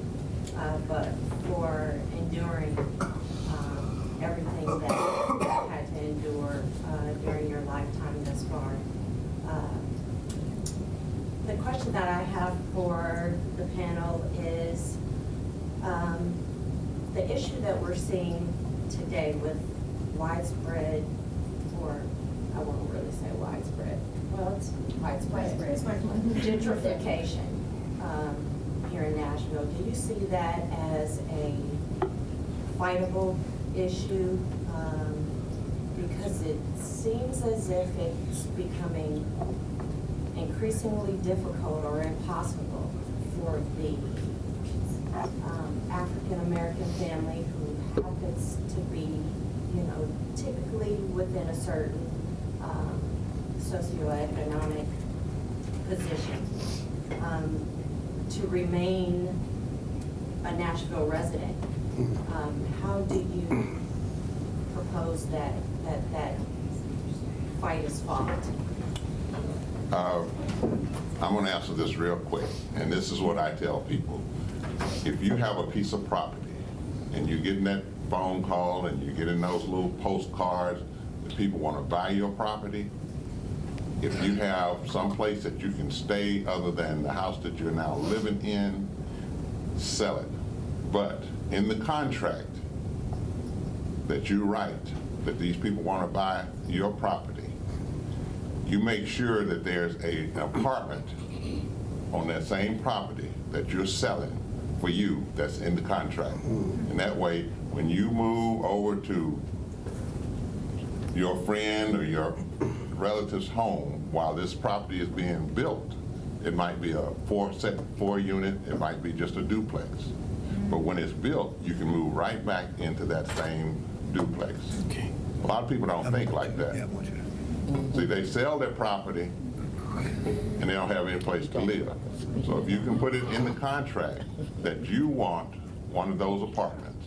but for enduring everything that you've had to endure during your lifetime thus far. The question that I have for the panel is the issue that we're seeing today with widespread, or I won't really say widespread, well, it's widespread, gentrification here in Nashville. Do you see that as a fightable issue? Because it seems as if it's becoming increasingly difficult or impossible for the African-American family who happens to be, typically within a certain socioeconomic position, to remain a Nashville resident. How do you propose that fight is fought? I'm going to answer this real quick, and this is what I tell people. If you have a piece of property and you're getting that phone call and you're getting those little postcards that people want to buy your property, if you have some place that you can stay other than the house that you're now living in, sell it. But in the contract that you write, that these people want to buy your property, you make sure that there's an apartment on that same property that you're selling for you that's in the contract. And that way, when you move over to your friend or your relative's home while this property is being built, it might be a four unit, it might be just a duplex. But when it's built, you can move right back into that same duplex. Okay. A lot of people don't think like that. Yeah, I want you to. See, they sell their property and they don't have any place to live. So if you can put it in the contract that you want one of those apartments,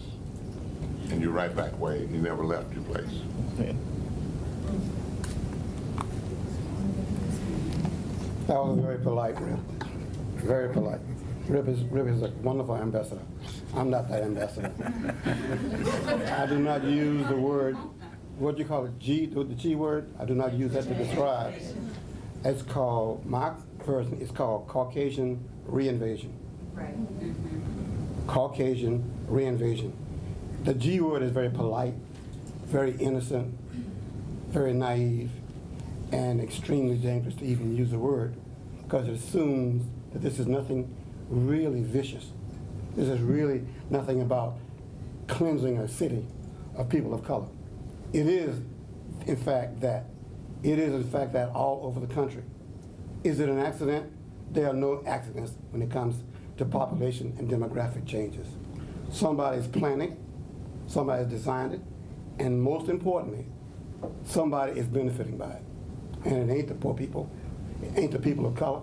and you're right back where you never left your place. That was very polite, Rip. Very polite. Rip is a wonderful ambassador. I'm not that ambassador. I do not use the word, what do you call it, the G word? I do not use that to describe. It's called, my version is called Caucasian reinvasion. Right. Caucasian reinvasion. The G word is very polite, very innocent, very naive, and extremely dangerous to even use the word, because it assumes that this is nothing really vicious. This is really nothing about cleansing a city of people of color. It is, in fact, that. It is, in fact, that all over the country. Is it an accident? There are no accidents when it comes to population and demographic changes. Somebody's planning, somebody's designed it, and most importantly, somebody is benefiting by it. And it ain't the poor people, it ain't the people of color,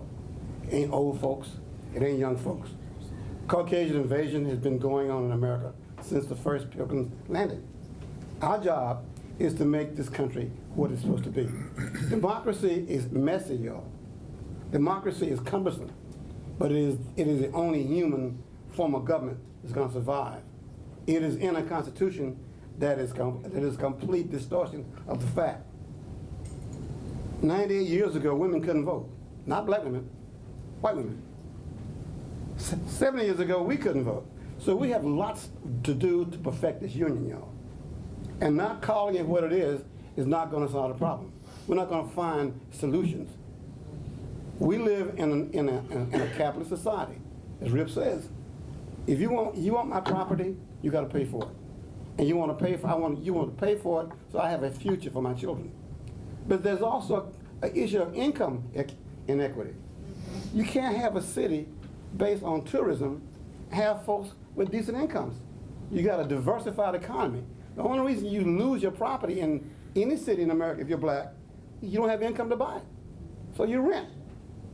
it ain't old folks, it ain't young folks. Caucasian invasion has been going on in America since the first Pilgrims landed. Our job is to make this country what it's supposed to be. Democracy is messy, y'all. Democracy is cumbersome, but it is the only human form of government that's going to survive. It is in a constitution that is complete distortion of the fact. 98 years ago, women couldn't vote. Not black women, white women. 70 years ago, we couldn't vote. So we have lots to do to perfect this union, y'all. And not calling it what it is not going to solve the problem. We're not going to find solutions. We live in a capitalist society, as Rip says. If you want my property, you got to pay for it. And you want to pay for it so I have a future for my children. But there's also an issue of income inequity. You can't have a city based on tourism, have folks with decent incomes. You got a diversified economy. The only reason you lose your property in any city in America, if you're black, you don't have income to buy it. So you rent.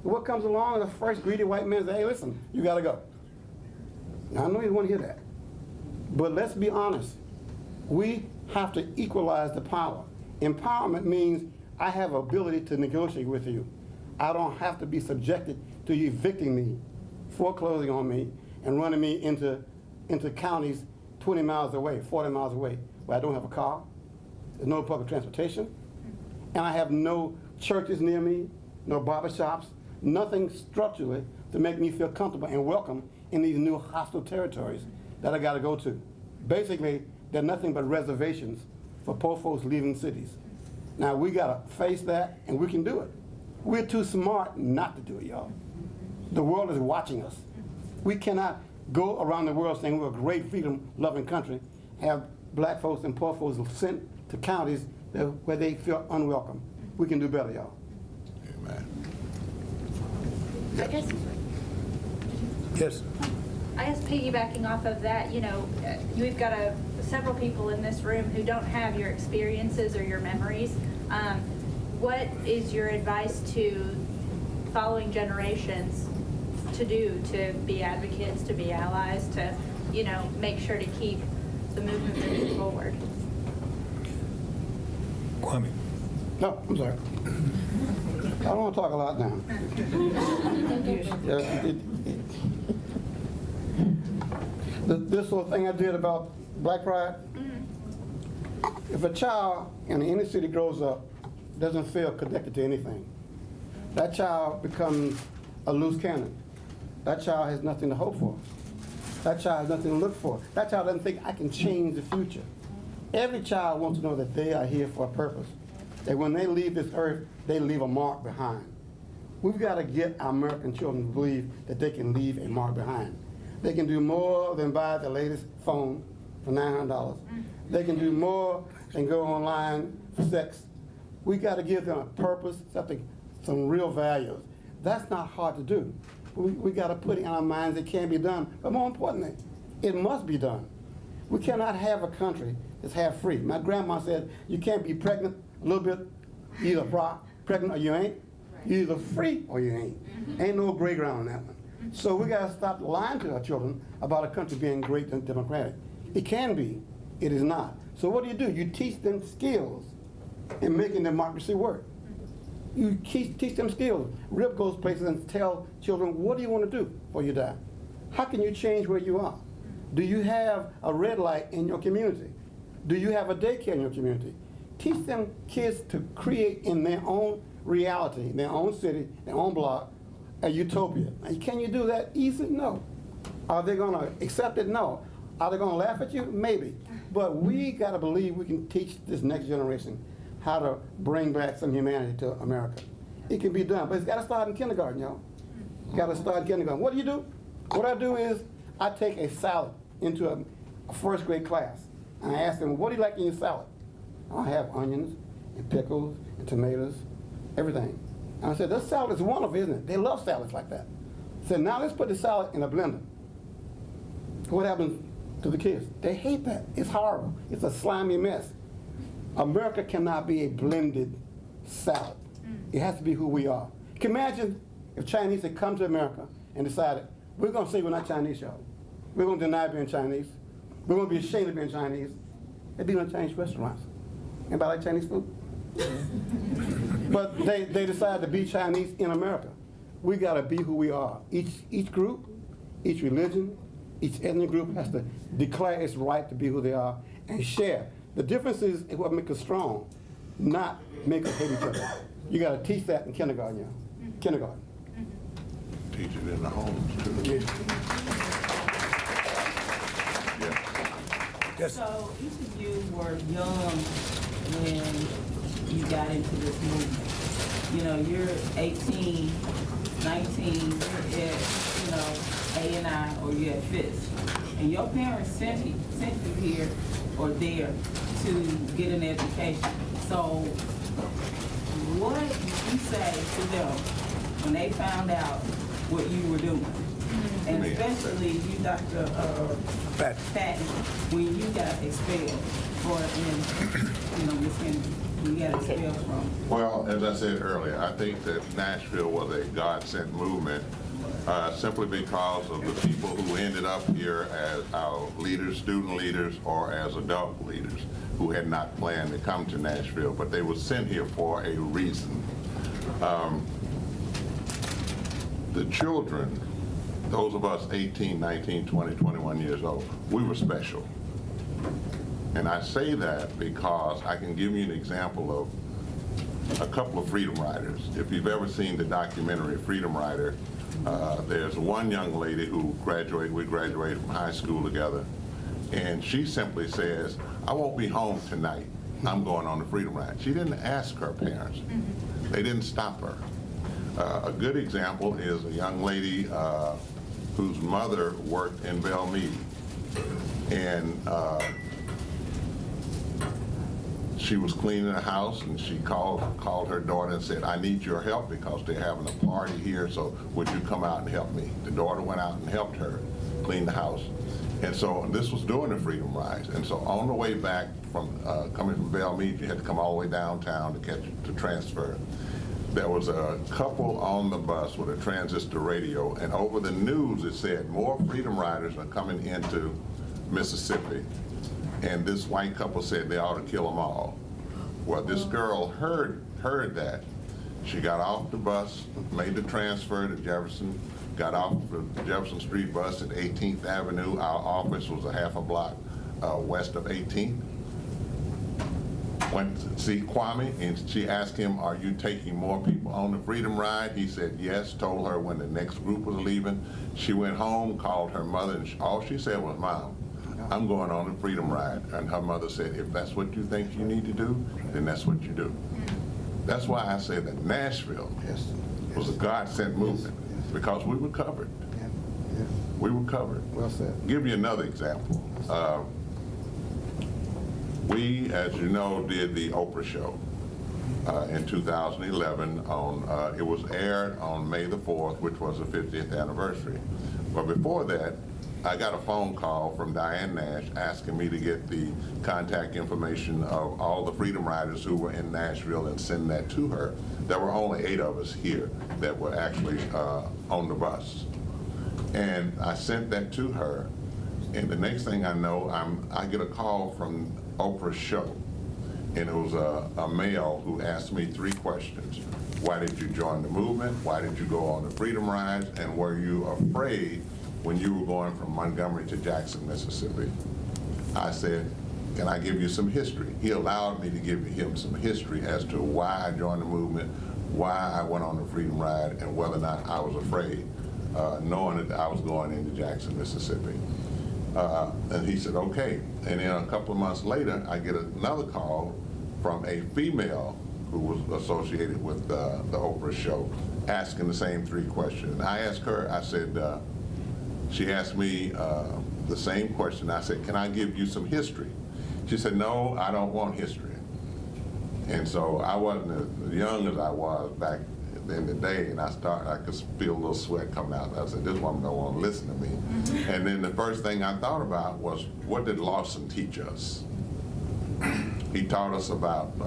What comes along, the first greedy white man says, hey, listen, you got to go. Now, I know you want to hear that. But let's be honest. We have to equalize the power. Empowerment means I have ability to negotiate with you. I don't have to be subjected to you evicting me, foreclosing on me, and running me into counties 20 miles away, 40 miles away, where I don't have a car, there's no public transportation, and I have no churches near me, no barbershops, nothing structurally to make me feel comfortable and welcome in these new hostile territories that I got to go to. Basically, they're nothing but reservations for poor folks leaving cities. Now, we got to face that, and we can do it. We're too smart not to do it, y'all. The world is watching us. We cannot go around the world saying we're a great freedom-loving country, have black folks and poor folks sent to counties where they feel unwelcome. We can do better, y'all. Amen. I guess Yes. piggybacking off of that, we've got several people in this room who don't have your experiences or your memories. What is your advice to following generations to do to be advocates, to be allies, to, make sure to keep the movement moving forward? Kwame. No, I'm sorry. I don't want to talk a lot now. This little thing I did about Black Pride, if a child in the inner city grows up, doesn't feel connected to anything, that child becomes a loose cannon. That child has nothing to hope for. That child has nothing to look for. That child doesn't think, I can change the future. Every child wants to know that they are here for a purpose, that when they leave this earth, they leave a mark behind. We've got to get our American children to believe that they can leave a mark behind. They can do more than buy the latest phone for $900. They can do more than go online for sex. We got to give them a purpose, something, some real values. That's not hard to do. We got to put it in our minds it can be done, but more importantly, it must be done. We cannot have a country that's half free. My grandma said, you can't be pregnant a little bit, either pregnant or you ain't. You're either free or you ain't. Ain't no gray ground on that one. So we got to stop lying to our children about a country being great and democratic. It can be, it is not. So what do? You teach them skills in making democracy work. You teach them skills. Rip goes places and tell children, what do you want to do before you die? How can you change where you are? Do you have a red light in your community? Do you have a daycare in your community? Teach them kids to create in their own reality, their own city, their own block, a utopia. And can you do that easily? No. Are they going to accept it? No. Are they going to laugh at you? Maybe. But we got to believe we can teach this next generation how to bring back some humanity to America. It can be done, but it's got to start in kindergarten, y'all. Got to start in kindergarten. What do? What I do is I take a salad into a first grade class, and I ask them, what do you like in your salad? I have onions and pickles and tomatoes, everything. And I said, this salad is wonderful, isn't it? They love salads like that. I said, now let's put the salad in a blender. What happens to the kids? They hate that. It's horrible. It's a slimy mess. America cannot be a blended salad. It has to be who we are. Can you imagine if Chinese had come to America and decided, we're going to say we're not Chinese, y'all. We're going to deny being Chinese. We're going to be ashamed of being Chinese. There'd be no Chinese restaurants. Anybody like Chinese food? But they decided to be Chinese in America. We got to be who we are. Each group, each religion, each ethnic group has to declare its right to be who they are and share. The difference is what makes us strong, not make us hate each other. You got to teach that in kindergarten, y'all. Kindergarten. Teach it in the homes, too. Yeah. Yes. So each of you were young when you got into this movement. You know, you're 18, 19, you're at, you know, A&I or you're at FISC. And your parents sent you here or there to get an education. So what did you say to them when they found out what you were doing? And especially you, Dr. Patton, when you got expelled, or you know, Ms. Henry, you got expelled from. Well, as I said earlier, I think that Nashville was a God-sent movement simply because of the people who ended up here as our leaders, student leaders, or as adult leaders who had not planned to come to Nashville, but they were sent here for a reason. The children, those of us 18, 19, 20, 21 years old, we were special. And I say that because I can give you an example of a couple of freedom riders. If you've ever seen the documentary Freedom Rider, there's one young lady who we graduated from high school together, and she simply says, I won't be home tonight. I'm going on the Freedom Ride. She didn't ask her parents. They didn't stop her. A good example is a young lady whose mother worked in Belmead, and she was cleaning the house, and she called her daughter and said, I need your help because they're having a party here, so would you come out and help me? The daughter went out and helped her clean the house. And so this was during the Freedom Rides. And so on the way back from coming from Belmead, you had to come all the way downtown to transfer. There was a couple on the bus with a transistor radio, and over the news it said, more Freedom Riders are coming into Mississippi. And this white couple said they ought to kill them all. Well, this girl heard that. She got off the bus, made the transfer to Jefferson got off the Jefferson Street bus at 18th Avenue. Our office was a half a block west of 18th. Went to see Kwame, and she asked him, are you taking more people on the Freedom Ride? He said yes, told her when the next group was leaving. She went home, called her mother, and all she said was, Mom, I'm going on the Freedom Ride. And her mother said, if that's what you think you need to do, then that's what you do. That's why I say that Nashville was a God-sent movement, because we were covered. We were covered. Well said. Give you another example. We, as you know, did the Oprah show in 2011. It was aired on May the 4th, which was the 50th anniversary. But before that, I got a phone call from Diane Nash asking me to get the contact information of all the Freedom Riders who were in Nashville and send that to her. There were only 8 of us here that were actually on the bus. And I sent that to her, and the next thing I know, I get a call from Oprah's show, and it was a male who asked me 3 questions. Why did you join the movement? Why did you go on the Freedom Rides? And were you afraid when you were going from Montgomery to Jackson, Mississippi? I said, can I give you some history? He allowed me to give him some history as to why I joined the movement, why I went on the Freedom Ride, and whether or not I was afraid, knowing that I was going into Jackson, Mississippi. And he said, okay. And then a couple of months later, I get another call from a female who was associated with the Oprah show, asking the same 3 questions. And I asked her, I said, she asked me the same question. I said, can I give you some history? She said, no, I don't want history. And so I wasn't as young as I was back in the day, and I could feel a little sweat coming out. I said, this woman don't want to listen to me. And then the first thing I thought about was, what did Lawson teach us? He taught us about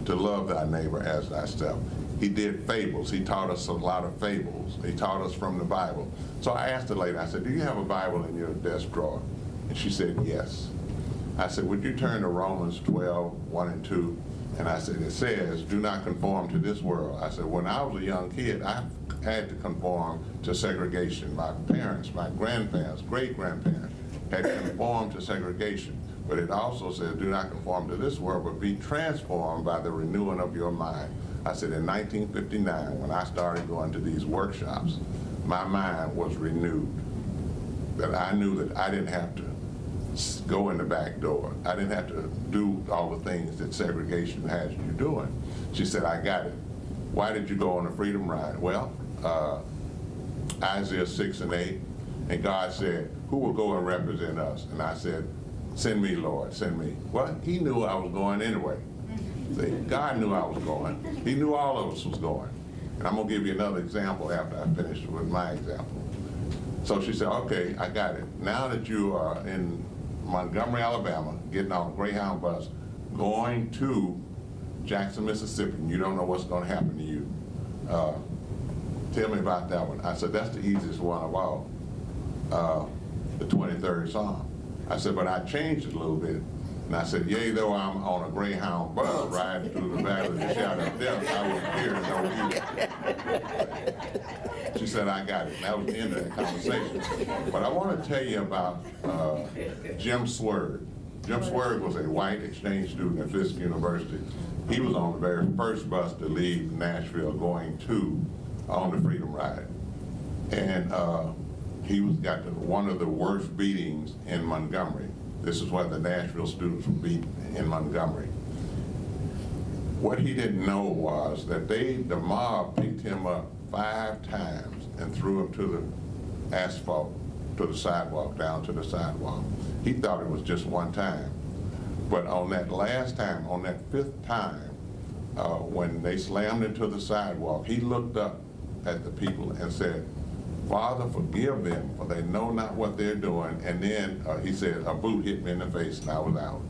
to love thy neighbor as thyself. He did fables. He taught us a lot of fables. He taught us from the Bible. So I asked the lady, I said, do you have a Bible in your desk drawer? And she said, yes. I said, would you turn to Romans 12, 1 and 2? And I said, it says, do not conform to this world. I said, when I was a young kid, I had to conform to segregation. My parents, my grandparents, great-grandparents had conformed to segregation. But it also says, do not conform to this world, but be transformed by the renewing of your mind. I said, in 1959, when I started going to these workshops, my mind was renewed. That I knew that I didn't have to go in the back door. I didn't have to do all the things that segregation has you doing. She said, I got it. Why did you go on the Freedom Ride? Well, Isaiah 6 and 8, and God said, who will go and represent us? And I said, send me, Lord, send me. Well, he knew I was going anyway. See, God knew I was going. He knew all of us was going. And I'm gonna give you another example after I finish with my example. So she said, okay, I got it. Now that you are in Montgomery, Alabama, getting on a Greyhound bus, going to Jackson, Mississippi, and you don't know what's gonna happen to you. Tell me about that one. I said, that's the easiest one of all, the 23rd Psalm. I said, but I changed it a little bit. And I said, yea, though I'm on a Greyhound bus riding through the valley of the shadow of death, I will fear no evil. She said, I got it. And that was the end of that conversation. But I want to tell you about Jim Swerd. Jim Swerd was a white exchange student at Fisk University. He was on the very first bus to leave Nashville going on the Freedom Ride. And he got one of the worst beatings in Montgomery. This is where the Nashville students were beaten, in Montgomery. What he didn't know was that the mob picked him up 5 times and threw him to the asphalt, to the sidewalk, down to the sidewalk. He thought it was just one time. But on that last time, on that 5th time, when they slammed into the sidewalk, he looked up at the people and said, Father, forgive them, for they know not what they're doing. And then he said, a boot hit me in the face and I was out.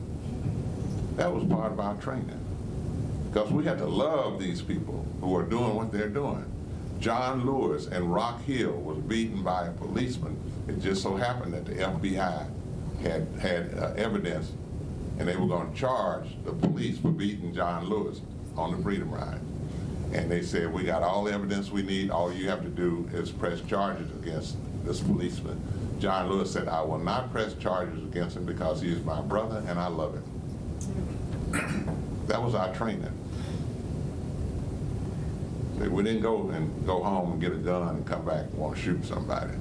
That was part of our training. Because we had to love these people who are doing what they're doing. John Lewis in Rock Hill was beaten by a policeman. It just so happened that the FBI had evidence, and they were going to charge the police for beating John Lewis on the Freedom Ride. And they said, we got all the evidence we need. All you have to do is press charges against this policeman. John Lewis said, I will not press charges against him because he is my brother and I love him. That was our training. We didn't go home and get a gun and come back and want to shoot somebody.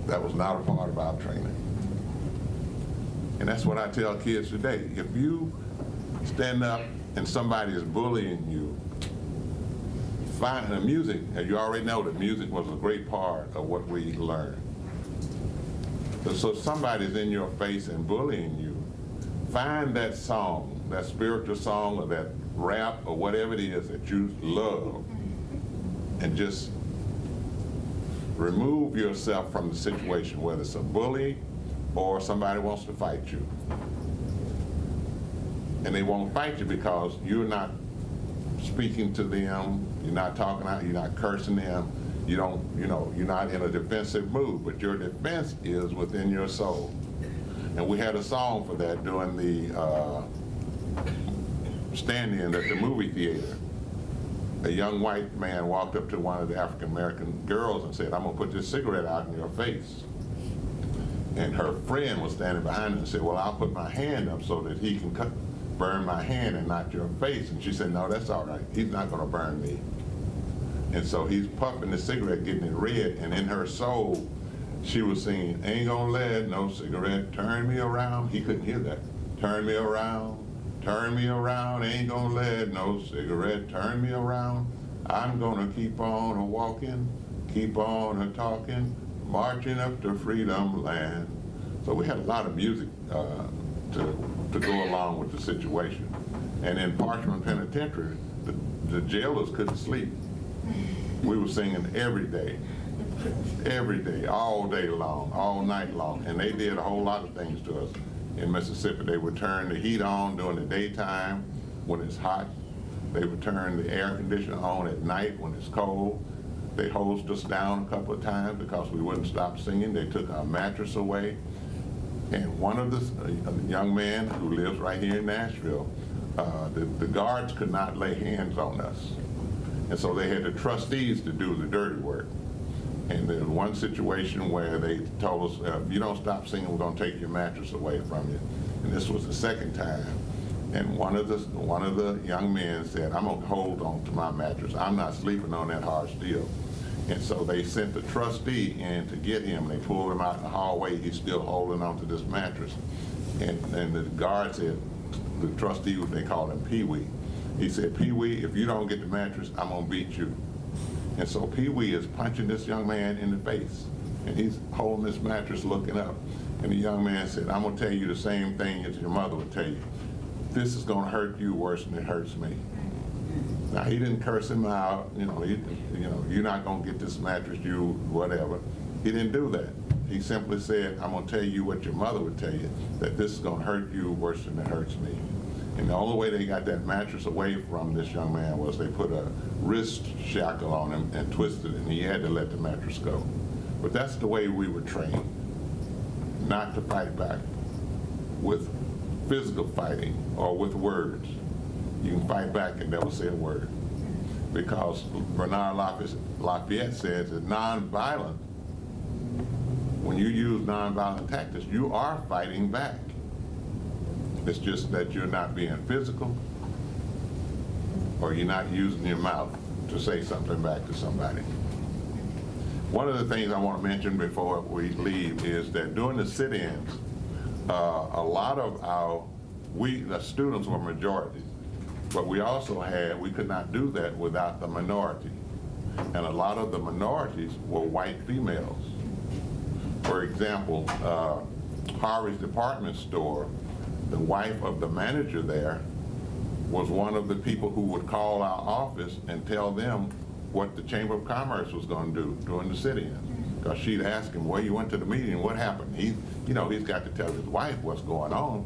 That was not a part of our training. And that's what I tell kids today. If you stand up and somebody is bullying you, find the music, and you already know that music was a great part of what we learned. So if somebody's in your face and bullying you, find that song, that spiritual song or that rap or whatever it is that you love, and just remove yourself from the situation, whether it's a bully or somebody wants to fight you. And they won't fight you because you're not speaking to them, you're not talking out, you're not cursing them, you're not in a defensive mood, but your defense is within your soul. And we had a song for that during the stand-in at the movie theater. A young white man walked up to one of the African-American girls and said, I'm gonna put this cigarette out in your face. And her friend was standing behind her and said, well, I'll put my hand up so that he can burn my hand and not your face. And she said, no, that's all right. He's not gonna burn me. And so he's puffing the cigarette, getting it red, and in her soul, she was singing, ain't gonna let no cigarette turn me around. He couldn't hear that. Turn me around, ain't gonna let no cigarette turn me around. I'm gonna keep on a-walking, keep on a-talking, marching up to freedom land. So we had a lot of music to go along with the situation. And in Parchman Penitentiary, the jailers couldn't sleep. We were singing every day, all day long, all night long. And they did a whole lot of things to us in Mississippi. They would turn the heat on during the daytime when it's hot. They would turn the air conditioner on at night when it's cold. They hosed us down a couple of times because we wouldn't stop singing. They took our mattress away. And one of the young man who lives right here in Nashville, the guards could not lay hands on us. And so they had the trustees to do the dirty work. And there's one situation where they told us, if you don't stop singing, we're gonna take your mattress away from you. And this was the second time. And one of the young men said, I'm gonna hold on to my mattress. I'm not sleeping on that hard steel. And so they sent the trustee in to get him. They pulled him out in the hallway. He's still holding on to this mattress. And the guard said, the trustee, they called him Pee-wee. He said, Pee-wee, if you don't get the mattress, I'm gonna beat you. And so Pee-wee is punching this young man in the face. And he's holding this mattress looking up. And the young man said, I'm gonna tell you the same thing as your mother would tell you. This is gonna hurt you worse than it hurts me. Now, he didn't curse him out, you're not gonna get this mattress, you whatever. He didn't do that. He simply said, I'm gonna tell you what your mother would tell you, that this is gonna hurt you worse than it hurts me. And the only way they got that mattress away from this young man was they put a wrist shackle on him and twisted it, and he had to let the mattress go. But that's the way we were trained, not to fight back with physical fighting or with words. You can fight back and never say a word. Because Bernard Lafayette says that nonviolent, when you use nonviolent tactics, you are fighting back. It's just that you're not being physical or you're not using your mouth to say something back to somebody. One of the things I want to mention before we leave is that during the sit-ins, a lot of the students were majority, but we could not do that without the minority. And a lot of the minorities were white females. For example, Harvey's department store, the wife of the manager there was one of the people who would call our office and tell them what the Chamber of Commerce was going to do during the sit-in. Because she'd ask him, well, you went to the meeting, what happened? He's got to tell his wife what's going on.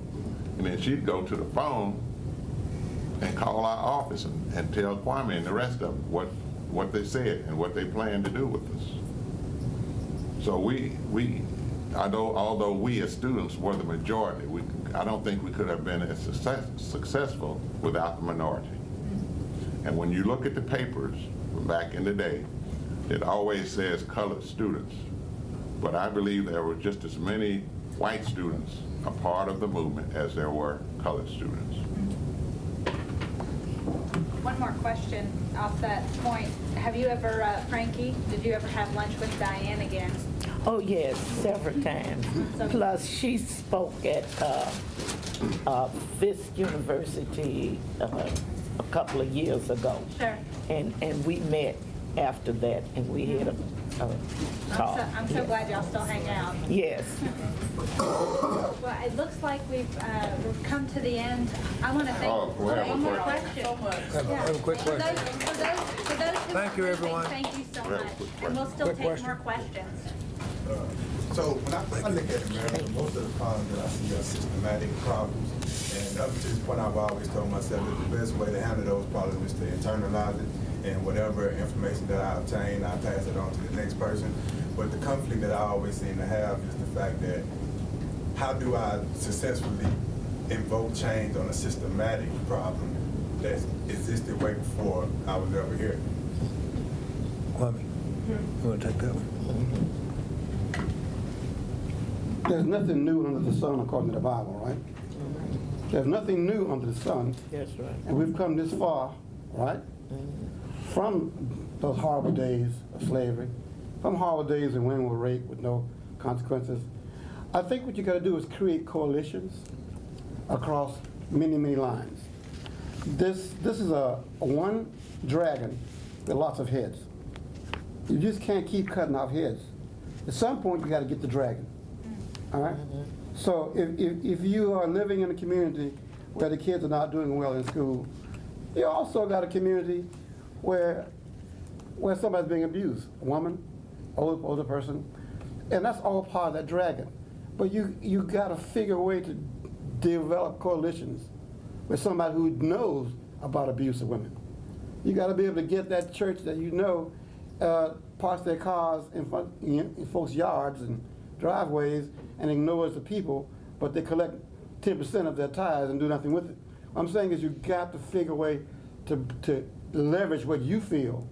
And then she'd go to the phone and call our office and tell Kwame and the rest of them what they said and what they planned to do with us. So although we as students were the majority, I don't think we could have been as successful without the minority. And when you look at the papers from back in the day, it always says colored students. But I believe there were just as many white students a part of the movement as there were colored students. One more question off that point. Have you ever, Frankie, did you ever have lunch with Diane again? Oh, yes, several times. Plus, she spoke at Fisk University a couple of years ago. Sure. And we met after that, and we had a talk. I'm so glad y'all still hang out. Yes. Well, it looks like we've come to the end. I want to thank. Oh, we have a one more question. question. I have a quick For question. those who Thank you, are listening, everyone. Thank you so We have a much. quick And we'll still Quick take question. more questions. So when I look at America, most of the problems that I see are systematic problems. And up to this point, I've always told myself that the best way to handle those problems is to internalize it, and whatever information that I obtain, I pass it on to the next person. But the conflict that I always seem to have is the fact that how do I successfully invoke change on a systematic problem that existed way before I was ever here? Kwame, you want to take that one? There's nothing new under the sun according to the Bible, right? There's nothing new under the sun. That's right. And we've come this far, right? From those horrible days of slavery, from horrible days when women were raped with no consequences. I think what you got to do is create coalitions across many, many lines. This is a one dragon with lots of heads. You just can't keep cutting off heads. At some point, you got to get the dragon. All right? So if you are living in a community where the kids are not doing well in school, you also got a community where somebody's being abused, a woman, older person, and that's all part of that dragon. But you got to figure a way to develop coalitions with somebody who knows about abuse of women. You got to be able to get that church that you know parks their cars in front in folks' yards and driveways and ignores the people, but they collect 10% of their tithes and do nothing with it. What I'm saying is you got to figure a way to leverage what you feel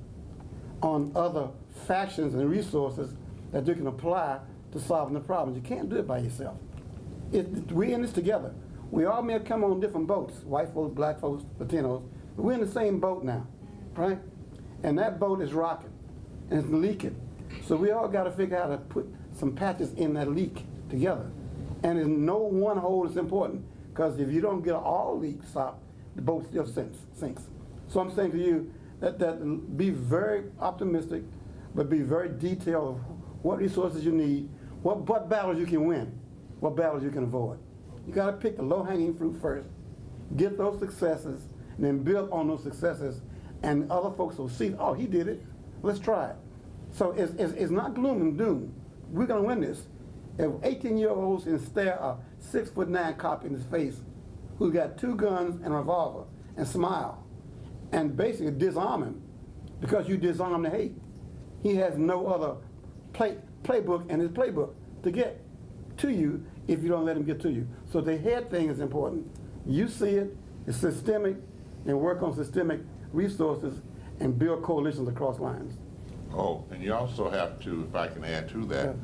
on other factions and resources that you can apply to solving the problems. You can't do it by yourself. We're in this together. We all may have come on different boats, white folks, black folks, Latinos, but we're in the same boat now, right? And that boat is rocking, and it's leaking. So we all got to figure out how to put some patches in that leak together. And there's no one hole that's important, because if you don't get all leaks stopped, the boat still sinks. So I'm saying to you that be very optimistic, but be very detailed of what resources you need, what battles you can win, what battles you can avoid. You got to pick the low-hanging fruit first, get those successes, and then build on those successes, and other folks will see, oh, he did it, let's try it. So it's not gloom and doom. We're going to win this. If 18-year-olds can stare a 6'9" cop in his face who got 2 guns and a revolver and smile and basically disarm him because you disarm the hate. He has no other playbook in his playbook to get to you if you don't let him get to you. So the head thing is important. You see it, it's systemic, and work on systemic resources and build coalitions across lines. Oh, and you also have to, if I can add to that,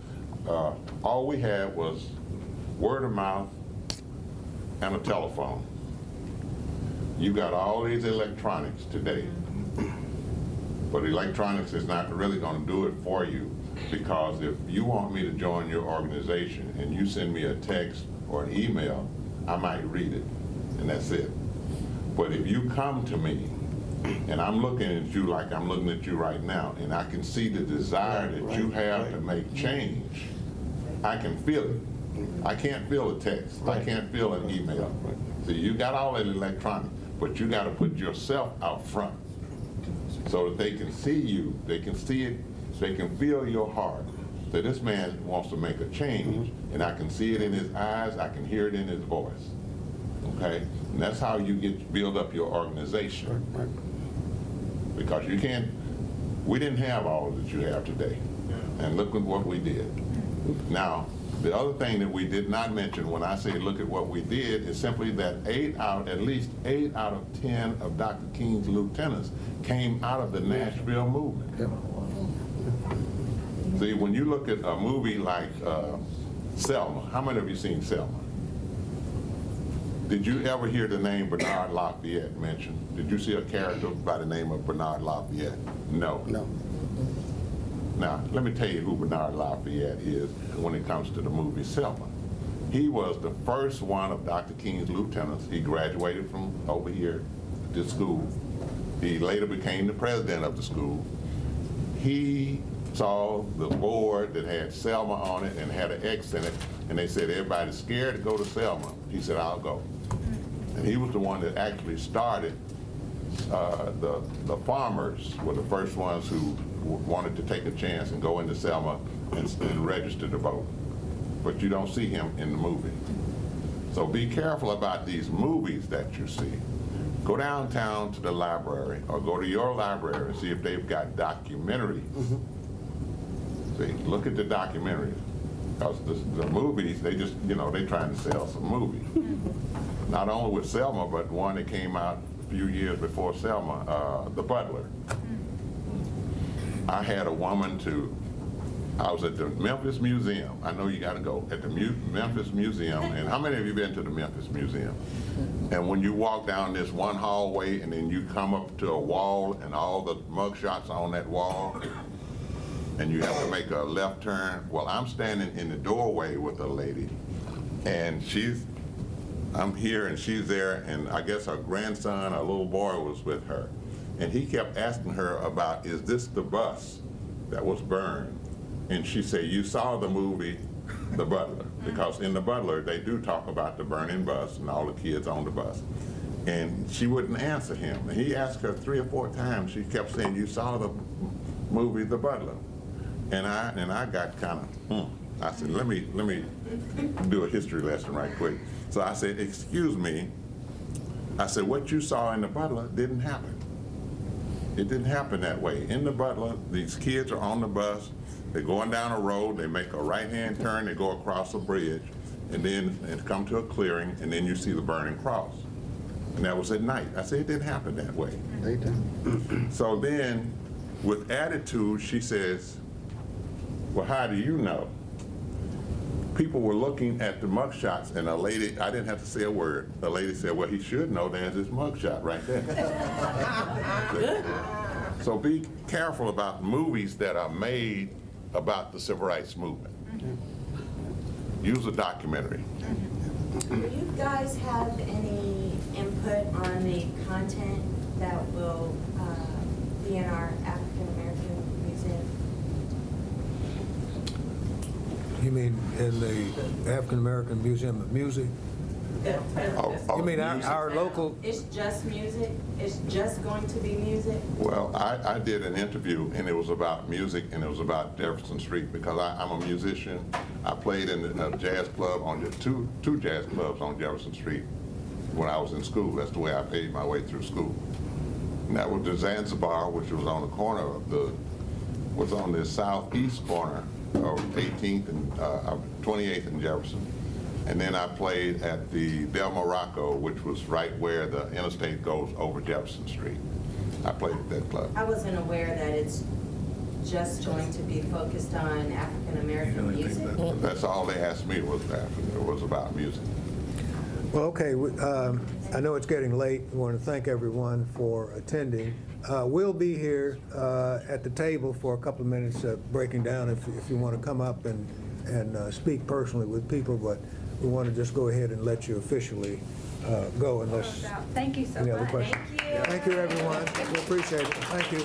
all we had was word of mouth and a telephone. You got all these electronics today, but electronics is not really going to do it for you, because if you want me to join your organization and you send me a text or an email, I might read it, and that's it. But if you come to me and I'm looking at you like I'm looking at you right now, and I can see the desire that you have to make change, I can feel it. I can't feel a text. I can't feel an email. See, you got all that electronic, but you got to put yourself out front so that they can see you, they can see it, they can feel your heart. So this man wants to make a change, and I can see it in his eyes, I can hear it in his voice. Okay? And that's how you build up your organization. Because you can't, we didn't have all that you have today. And look at what we did. Now, The other thing that we did not mention when I say look at what we did is simply that at least 8 out of 10 of Dr. King's lieutenants came out of the Nashville movement. See, when you look at a movie like Selma, how many of you seen Selma? Did you ever hear the name Bernard Lafayette mentioned? Did you see a character by the name of Bernard Lafayette? No. No. Now, let me tell you who Bernard Lafayette is when it comes to the movie Selma. He was the first one of Dr. King's lieutenants. He graduated from over here to school. He later became the president of the school. He saw the board that had Selma on it and had an X in it, and they said everybody's scared to go to Selma. He said, I'll go. And he was the one that actually started, the farmers were the first ones who wanted to take a chance and go into Selma and register to vote. But you don't see him in the movie. So be careful about these movies that you see. Go downtown to the library or go to your library and see if they've got documentaries. See, look at the documentaries. Because the movies, they just, they're trying to sell some movies. Not only with Selma, but one that came out a few years before Selma, The Butler. I had a woman I was at the Memphis Museum. I know you gotta go, at the Memphis Museum. And how many of you been to the Memphis Museum? And when you walk down this one hallway and then you come up to a wall and all the mugshots on that wall, and you have to make a left turn. Well, I'm standing in the doorway with a lady, and I'm here and she's there, and I guess her grandson, a little boy, was with her. And he kept asking her about, is this the bus that was burned? And she said, you saw the movie, The Butler, because in The Butler, they do talk about the burning bus and all the kids on the bus. And she wouldn't answer him. And he asked her 3 or 4 times. She kept saying, you saw the movie, The Butler. And I got kind of, I said, let me do a history lesson right quick. So I said, excuse me. I said, what you saw in The Butler didn't happen. It didn't happen that way. In The Butler, these kids are on the bus, they're going down a road, they make a right-hand turn, they go across a bridge, and then come to a clearing, and then you see the burning cross. And that was at night. I said, it didn't happen that way. So then, with attitude, she says, well, how do you know? People were looking at the mugshots, and a lady, I didn't have to say a word. The lady said, well, he should know there's this mugshot right there. So be careful about movies that are made about the civil rights movement. Use a documentary. Do you guys have any input on the content that will be in our African American Museum? You mean in the African American Museum of Music? You mean our local? It's just music? It's just going to be music? Well, I did an interview, and it was about music, and it was about Jefferson Street, because I'm a musician. I played in a jazz club, two jazz clubs on Jefferson Street when I was in school. That's the way I paid my way through school. And that was the Zanzibar, which was on the corner of was on the southeast corner of 18th and 28th and Jefferson. And then I played at the Del Morocco, which was right where the interstate goes over Jefferson Street. I played at that club. I wasn't aware that it's just going to be focused on African American music. That's all they asked me was about music. Well, okay, I know it's getting late. I want to thank everyone for attending. We'll be here at the table for a couple of minutes breaking down if you want to come up and speak personally with people, but we want to just go ahead and let you officially go unless. Thank you so Any other much. questions? Thank you. Thank you, everyone. We appreciate it. Thank you.